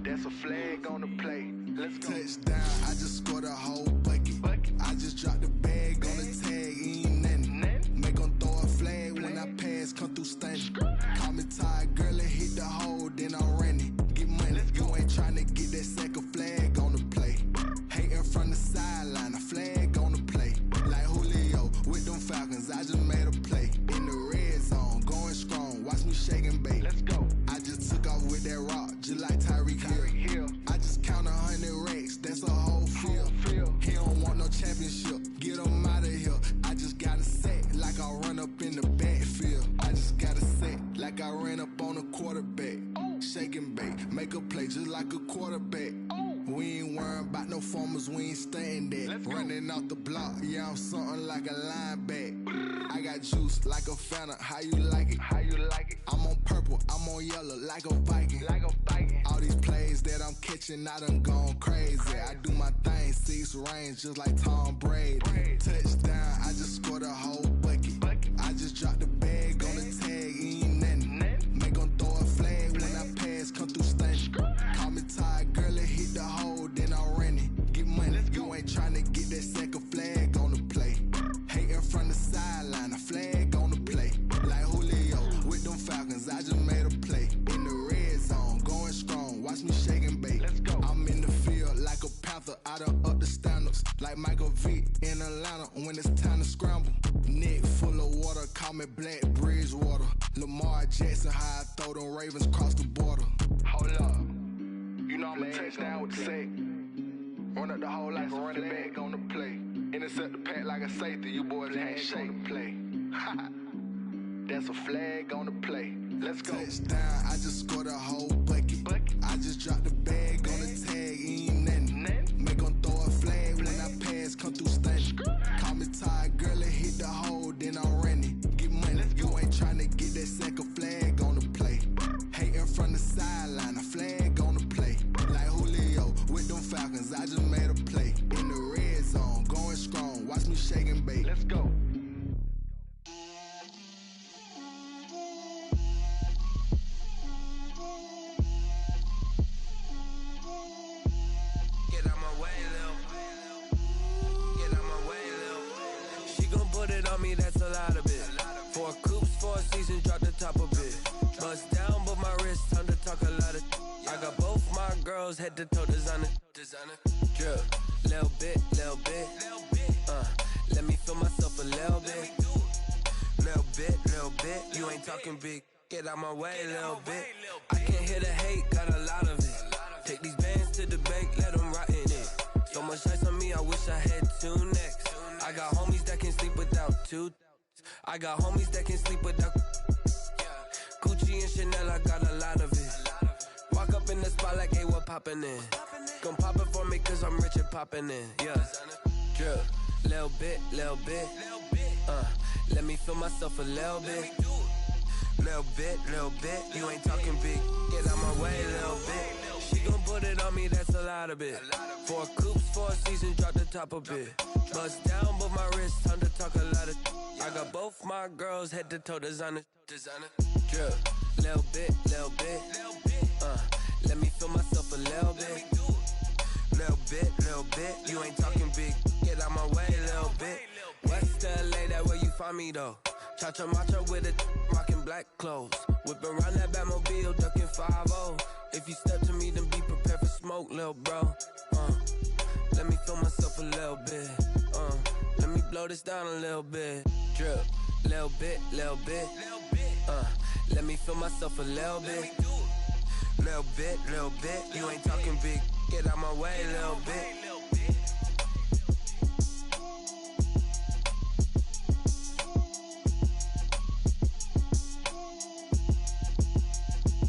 That's a flag on the play. Let's go. Touchdown, I just scored a whole bucket. I just dropped the bag on the tag, ain't nothing. Make 'em throw a flag when I pass, come through stunning. Call me tired, girl, and hit the hole, then I'm running. Get money, you ain't tryna get that second flag on the play. Hating from the sideline, a flag on the play. Like Julio with them Falcons, I just made a play. In the red zone, going strong, watch me shake and bake. Let's go. I just took off with that rock, just like Tyreek Hill. I just count 100 racks, that's a whole field. He don't want no championship, get him out of here. I just got a set, like I run up in the backfield. I just got a set, like I ran up on a quarterback. Shake and bake, make a play just like a quarterback. We ain't worrying about no formers, we ain't staying there. Running off the block, yeah, I'm something like a linebacker. I got juice like a Fanta, how you like it? How you like it? I'm on purple, I'm on yellow like a Viking. Like a Viking. All these plays that I'm catching. protection, I done gone crazy. I do my thing, 6 range, just like Tom Brady. Touchdown, I just scored a whole bucket. I just dropped the bag on the tag, ain't nothing. Make 'em throw a flag when I pass, come through stunning. Call me tired, girl, it hit the hole, then I ran it. Get money, you ain't tryna get that second flag on the play. Hating from the sideline, a flag on the play. Like Julio with them Falcons, I just made a play. In the red zone, going strong, watch me shake and bake. Let's go. I'm in the field like a panther, I done up the standards. Like Michael Vick in Atlanta when it's time to scramble. Neck full of water, call me Black Bridgewater. Lamar Jackson, how I throw them Ravens cross the border. Hold up, you know I'm a touchdown with the sack. Run up the whole life, running back on the play. Intercept the pack like a safety, you boys ain't shake the play. That's a flag on the play. Let's go. Touchdown, I just scored a whole bucket. I just dropped the bag on the tag, ain't nothing. Make 'em throw a flag when I pass, come through stunning. Call me tired, girl, it hit the hole, then I ran it. Get money, you ain't tryna get that second flag on the play. Hating from the sideline, a flag on the play. Like Julio with them Falcons, I just made a play. In the red zone, going strong, watch me shake and bake. Let's go. That's a lot of it. 4 coops, 4 seasons, drop the top of it. Bust down, but my wrist, time to talk a lot of. I got both my girls head to toe designer. Drip, little bit. Let me feel myself a little bit. Little bit. You ain't talking big. Get out my way, little bit. I can't hear the hate, got a lot of it. Take these bands to the bank, let them rot in it. So much ice on me, I wish I had 2 necks. I got homies that can sleep without 2. I got homies that can sleep without Gucci and Chanel, I got a lot of it. Walk up in the spot like, hey, what poppin' in? Gon' pop it for me cause I'm rich and poppin' in. Yeah, drip, little bit. Let me feel myself a little bit. Little bit. You ain't talking big. Get out my way, little bit. She gon' put it on me, that's a lot of it. 4 coops, 4 seasons, drop the top of it. Bust down, but my wrist, time to talk a lot of. I got both my girls head to toe designer. Drip, little bit. Let me feel myself a little bit. Little bit. You ain't talking big. Get out my way, little bit. West LA, that where you find me though. Cha-cha matcha with it, rockin' black clothes. Whip around that Batmobile, ducking 5-0. If you step to me, then be prepared for smoke, lil' bro. Let me feel myself a little bit. Let me blow this down a little bit. Drip, little bit. Let me feel myself a little bit. Little bit. You ain't talking big. Get out my way, little bit.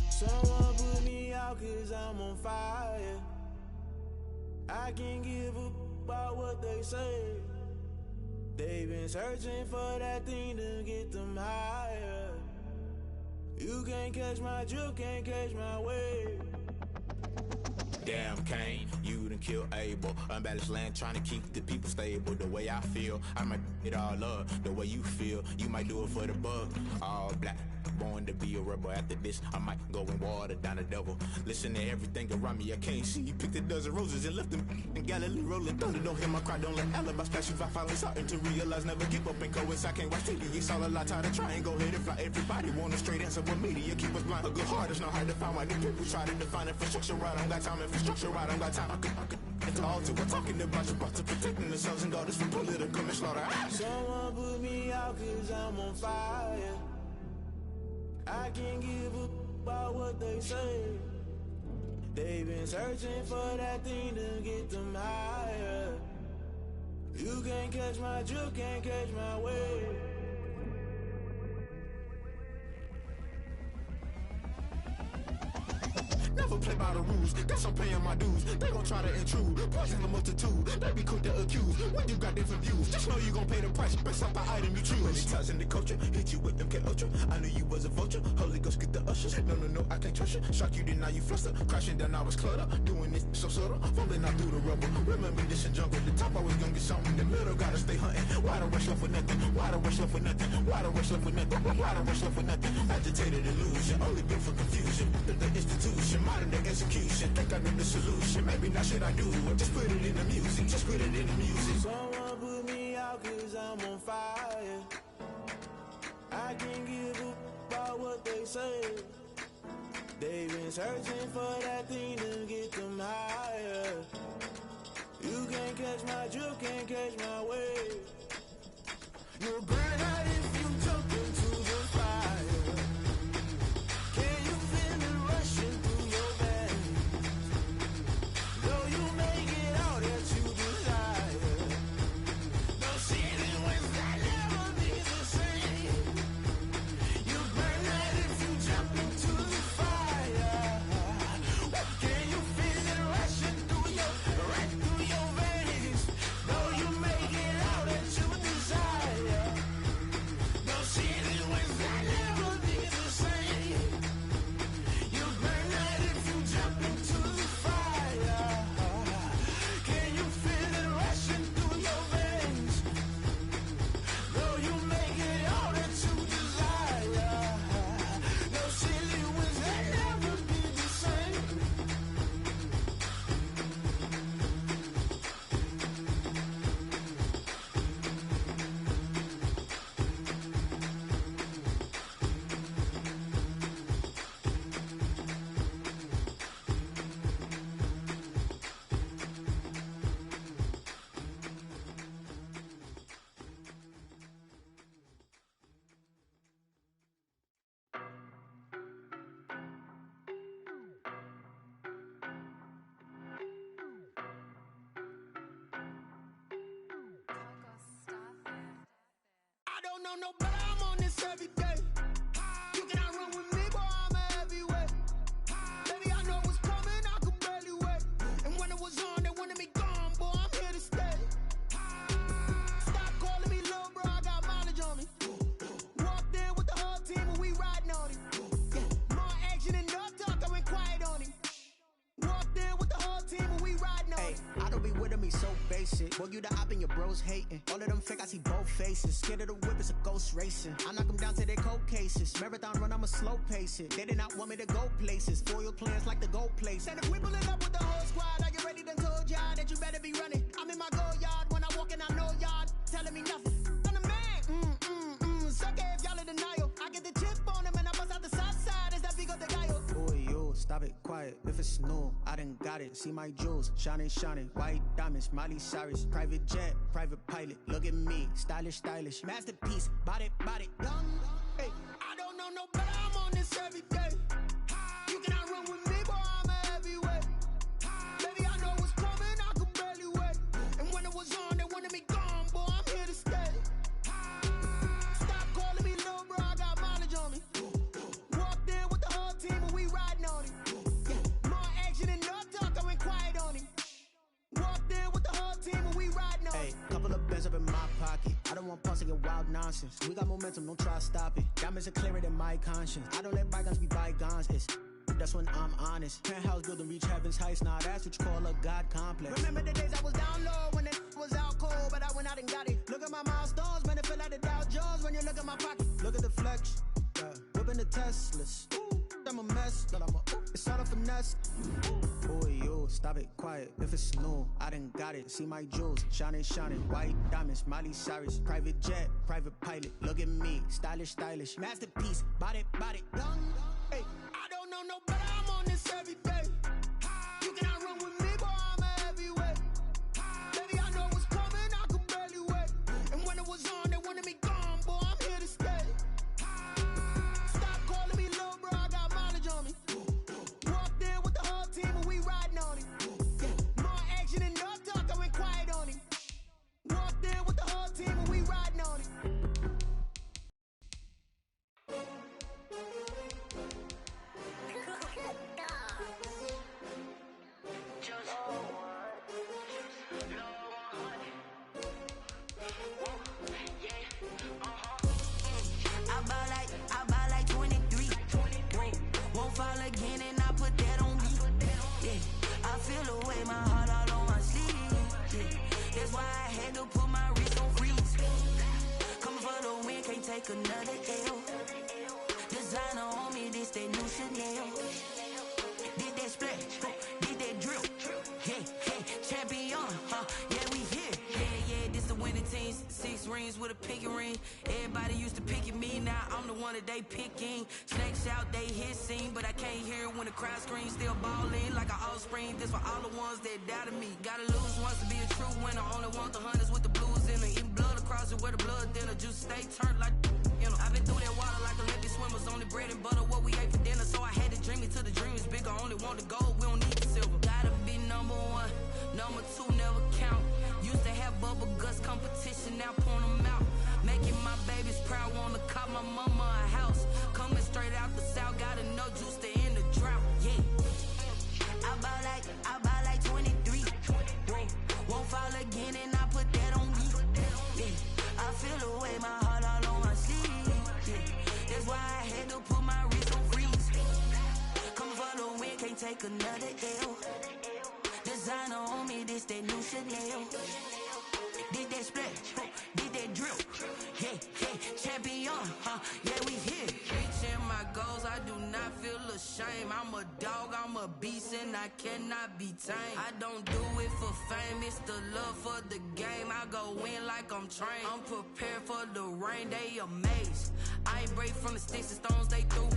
Someone put me out cause I'm on fire. I can't give a about what they say. They've been searching for that thing to get them higher. You can't catch my drift, can't catch my wave. Damn, Kane, you done killed Abel. Unbalanced land, trying to keep the people stable. The way I feel, I might it all up. The way you feel, you might do it for the bug. All black, born to be a rebel. After this, I might go and water down the devil. Listen to everything around me, I can't see. Picked a dozen roses and left them in Galilee rolling thunder. Don't hear my cry, don't let alibis pass you. If I finally starting to realize, never give up and coincide. I can't watch TV, it's all a lot. Time to try and go ahead and fly. Everybody want a straight answer, but media keep us blind. A good heart is not hard to find. Why the people try to define infrastructure right? I don't got time, infrastructure right. I don't got time. I could it's all to we're talking about you, about to protecting the sons and daughters from political slaughter. Someone put me out cause I'm on fire. I can't give a about what they say. They've been searching for that thing to get them higher. You can't catch my drift, can't catch my wave. Never play by the rules. Guess I'm paying my dues. They gon' try to intrude. Poison the multitude. They be quick to accuse. When you got different views, just know you gon' pay the price based off the item you choose. Many times in the culture, hit you with them K Ultra. I knew you was a vulture. Holy Ghost get the ushers. No, I can't trust you. Shock you, then now you fluster. Crashing down, I was clutter. Doing this so subtle. Fumbling out through the rubble. Remember this in jungle. The top I was gonna get something. The middle gotta stay hunting. Why the rush left for nothing? Why the rush left for nothing? Why the rush left for nothing? Why the rush left for nothing? Agitated illusion. Only built for confusion. The institution. Modern day execution. Think I know the solution. Maybe not shit I do. Just put it in the music. Just put it in the music. Someone put me out cause I'm on fire. I can't give up about what they say. They've been searching for that thing to get them higher. You can't catch my drift, can't catch my wave. You'll burn out if you jump into the fire. Can you feel it rushing through your veins? Though you make it all that you desire. No ceiling when that never be the same. You burn out if you jump into the fire. Can you feel it rushing through your veins? Though you make it all that you desire. No ceiling when that never be the same. You burn out if you jump into the fire. Can you feel it rushing through your veins? Though you make it all that you desire. No silly winds that never be the same. I don't know no better, I'm on this every day. You cannot run with me, boy, I'm a heavyweight. Baby, I know what's coming, I could barely wait. And when it was on, they wanted me gone, boy, I'm here to stay. Stop calling me little bro, I got mileage on me. Walked in with the whole team and we riding on him. More action and no talk, I went quiet on him. Walked in with the whole team and we riding on him. I don't be with him, he's so basic. Boy, you the op and your bros hating. All of them fake, I see both faces. Scared of the whip, it's a ghost racing. I knock them down to their cold cases. Marathon run, I'ma slow pace it. They did not want me to go places. Foil plans like the gold place. And if we pulling up with the whole squad, are you ready? Done told y'all that you better be running. I'm in my go yard. When I walk in, I know y'all telling me nothing. I'm the man. Suck it if y'all in denial. I get the chip on him and I bust out the south side. Is that Vigo de Gallo? Boy, yo, stop it, quiet. If it's new, I done got it. See my jewels, shining, white diamonds, Miley Cyrus, private jet, private pilot. Look at me, stylish, masterpiece, body, young. Hey, I don't know no better, I'm on this every day. You cannot run with me, boy, I'm a heavyweight. Baby, I know what's coming, I could barely wait. And when it was on, they wanted me gone, boy, I'm here to stay. Stop calling me little bro, I got mileage on me. Walked in with the whole team and we riding on him. More action and no talk, I went quiet on him. Walked in with the whole team and we riding on him. Hey, couple of bands up in my pocket. I don't want pulse and wild nonsense. We got momentum, don't try to stop it. Diamonds are clearer than my conscience. I don't let bygones be bygones. That's when I'm honest. Penthouse building, reach heaven's heights. Nah, that's what you call a God complex. Remember the days I was down low when it was out cold, but I went out and got it. Look at my milestones, man, it feel like the Dow Jones when you look at my pocket. Look at the flex, whipping the Teslas. I'm a mess, but it's all a finesse. Boy, yo, stop it, quiet. If it's new, I done got it. See my jewels, shining, white diamonds, Miley Cyrus, private jet, private pilot. Look at me, stylish, masterpiece, body, young. Hey, I don't know no better, I'm on this every day. You cannot run with me, boy, I'm a heavyweight. Baby, I know what's coming, I could barely wait. And when it was on, they wanted me gone, boy, I'm here to stay. Stop calling me little bro, I got mileage on me. Walked in with the whole team and we riding on him. More action and no talk, I went quiet on him. Walked in with the whole team and we riding on him. feel the way, my heart all on my sleeve. Yeah. That's why I had to put my wrist on freeze. Coming for the win, can't take another L. Designer on me, this that new Chanel. Did that splash, did that drill. Yeah, yeah, champion, yeah, we here. Yeah, this the winning team. 6 rings with a pinky ring. Everybody used to pick at me, now I'm the one that they picking. Snakes out, they hissing, but I can't hear it when the crowd screams. Still balling like an offspring. This for all the ones that doubted me. Gotta lose once to be a true winner. Only want the hunters with the blues in it. Eating blood across it where the blood thinner. Juice stay turned like, you know. I've been through that water like Olympic swimmers. Only bread and butter, what we ate for dinner. So I had to dream it till the dream is bigger. Only want the gold, we don't need the silver. Gotta be number 1, number 2 never count. Used to have bubble guts competition, now point them out. Making my babies proud, wanna cop my mama a house. Coming straight out the south, gotta know juice to end the drought. Yeah, I buy like 23. Won't fall again, and I put that on me. Yeah, I feel the way, my heart all on my sleeve. Yeah, that's why I had to put my wrist on freeze. Coming for the win, can't take another L. Designer on me, this that new Chanel. Did that splash, did that drill. Yeah, yeah, champion, yeah, we here. Reaching my goals, I do not feel ashamed. I'm a dog, I'm a beast, and I cannot be tamed. I don't do it for fame, it's the love for the game. I go in like I'm trained. I'm prepared for the rain, they amazed. I ain't break from the sticks and stones they threw.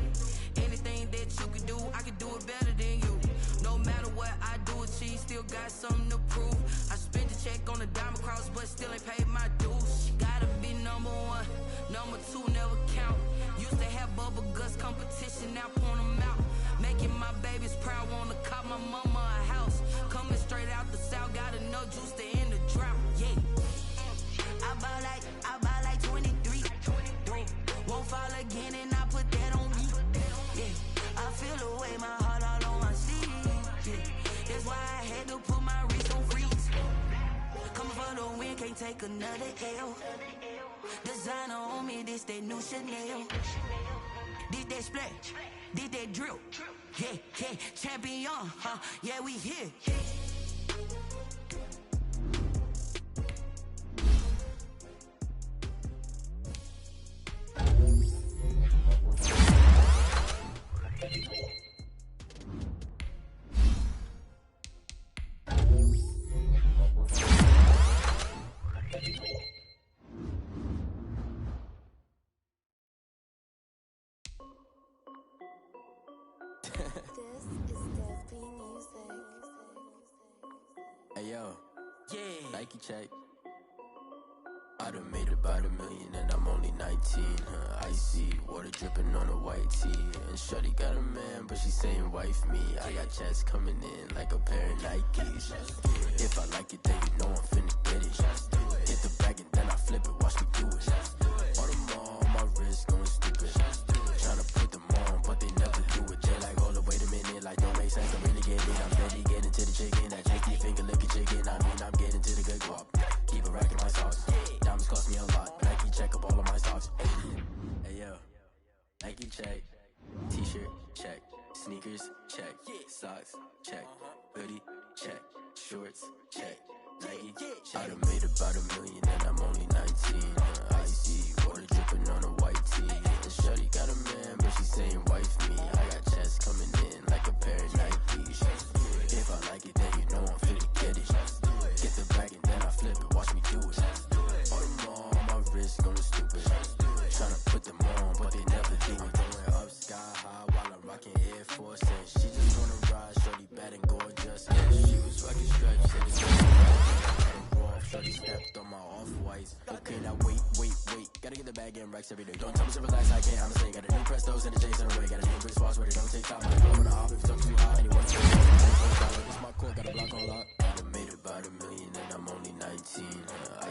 Anything that you can do, I can do it better than you. No matter what I do, achieve, still got something to prove. I spent the check on the diamond cross, but still ain't paid my dues. Gotta be number 1, number 2 never count. Used to have bubble guts competition, now point them out. Making my babies proud, wanna cop my mama a house. Coming straight out the south, gotta know juice to end the drought. Yeah, I buy like 23. Won't fall again, and I put that on me. Yeah, I feel the way, my heart all on my sleeve. Yeah, that's why I had to put my wrist on freeze. Coming for the win, can't take another L. Designer on me, this that new Chanel. Did that splash, did that drill. Yeah, yeah, champion, yeah, we here. Hey yo, yeah, Nike check. I done made about $1 million and I'm only 19. Icy water dripping on a white tee. And shorty got a man, but she saying wife me. I got checks coming in like a pair of Nikes. If I like it, then you know I'm finna get it. Hit the bag and then I flip it, watch me do it. All them on my wrist going stupid. Tryna put them on, but they never do it. They like, hold up, wait a minute, like don't make sense. I really get it. I'm steady getting to the chicken. That chicky finger licking chicken. I mean, I'm getting to the good guap. Keep a rack in my sauce. Diamonds cost me a lot. Nike check up all of my stocks. Hey yo, Nike check. T-shirt check. Sneakers check. Socks check. Hoodie check. Shorts check. Nike I done made about $1 million and I'm only 19. Icy water dripping on a white tee. And shorty got a man, but she saying wife me. I got checks coming in like a pair of Nikes. If I like it, then you know I'm finna get it. Get the bag and then I flip it, watch me do it. All them on my wrist going stupid. Tryna put them on, but they never do it. Going up sky high while I'm rocking Air Force. And she just wanna ride, shorty bad and gorgeous. And she was rocking stripes, and it's shorty stepped on my off-whites. Okay, now wait. Gotta get the bag and racks every day. Don't tell me to relax, I can't, I'ma say. Got a new Prestos and a J's in the way. Got a new Chris Foss where they don't take time. I'm blowing off if you talk too high. Anyone say, this my core, got a block on lock. I done made about $1 million and I'm only 19.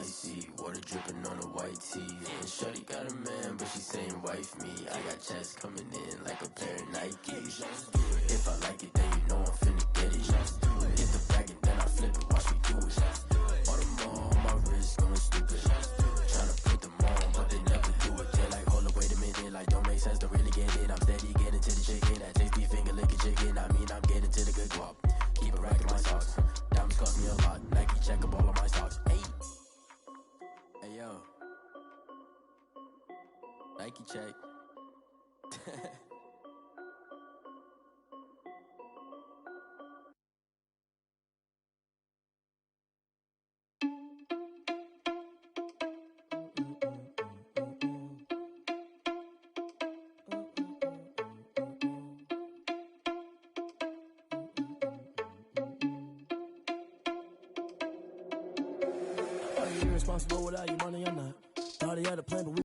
Icy water dripping on a white tee. And shorty got a man, but she saying wife me. I got checks coming in like a pair of Nikes. If I like it, then you know I'm finna get it. Hit the bag and then I flip it, watch me do it. All them on my wrist going stupid. Tryna put them on, but they never do it. They like, hold up, wait a minute, like don't make sense, don't really get it. I'm steady getting to the chicken, that tasty finger licking chicken. I mean, I'm getting to the good guap. Keep a rack in my sauce. check. Are you irresponsible without your money or not? Thought he had a plan, but we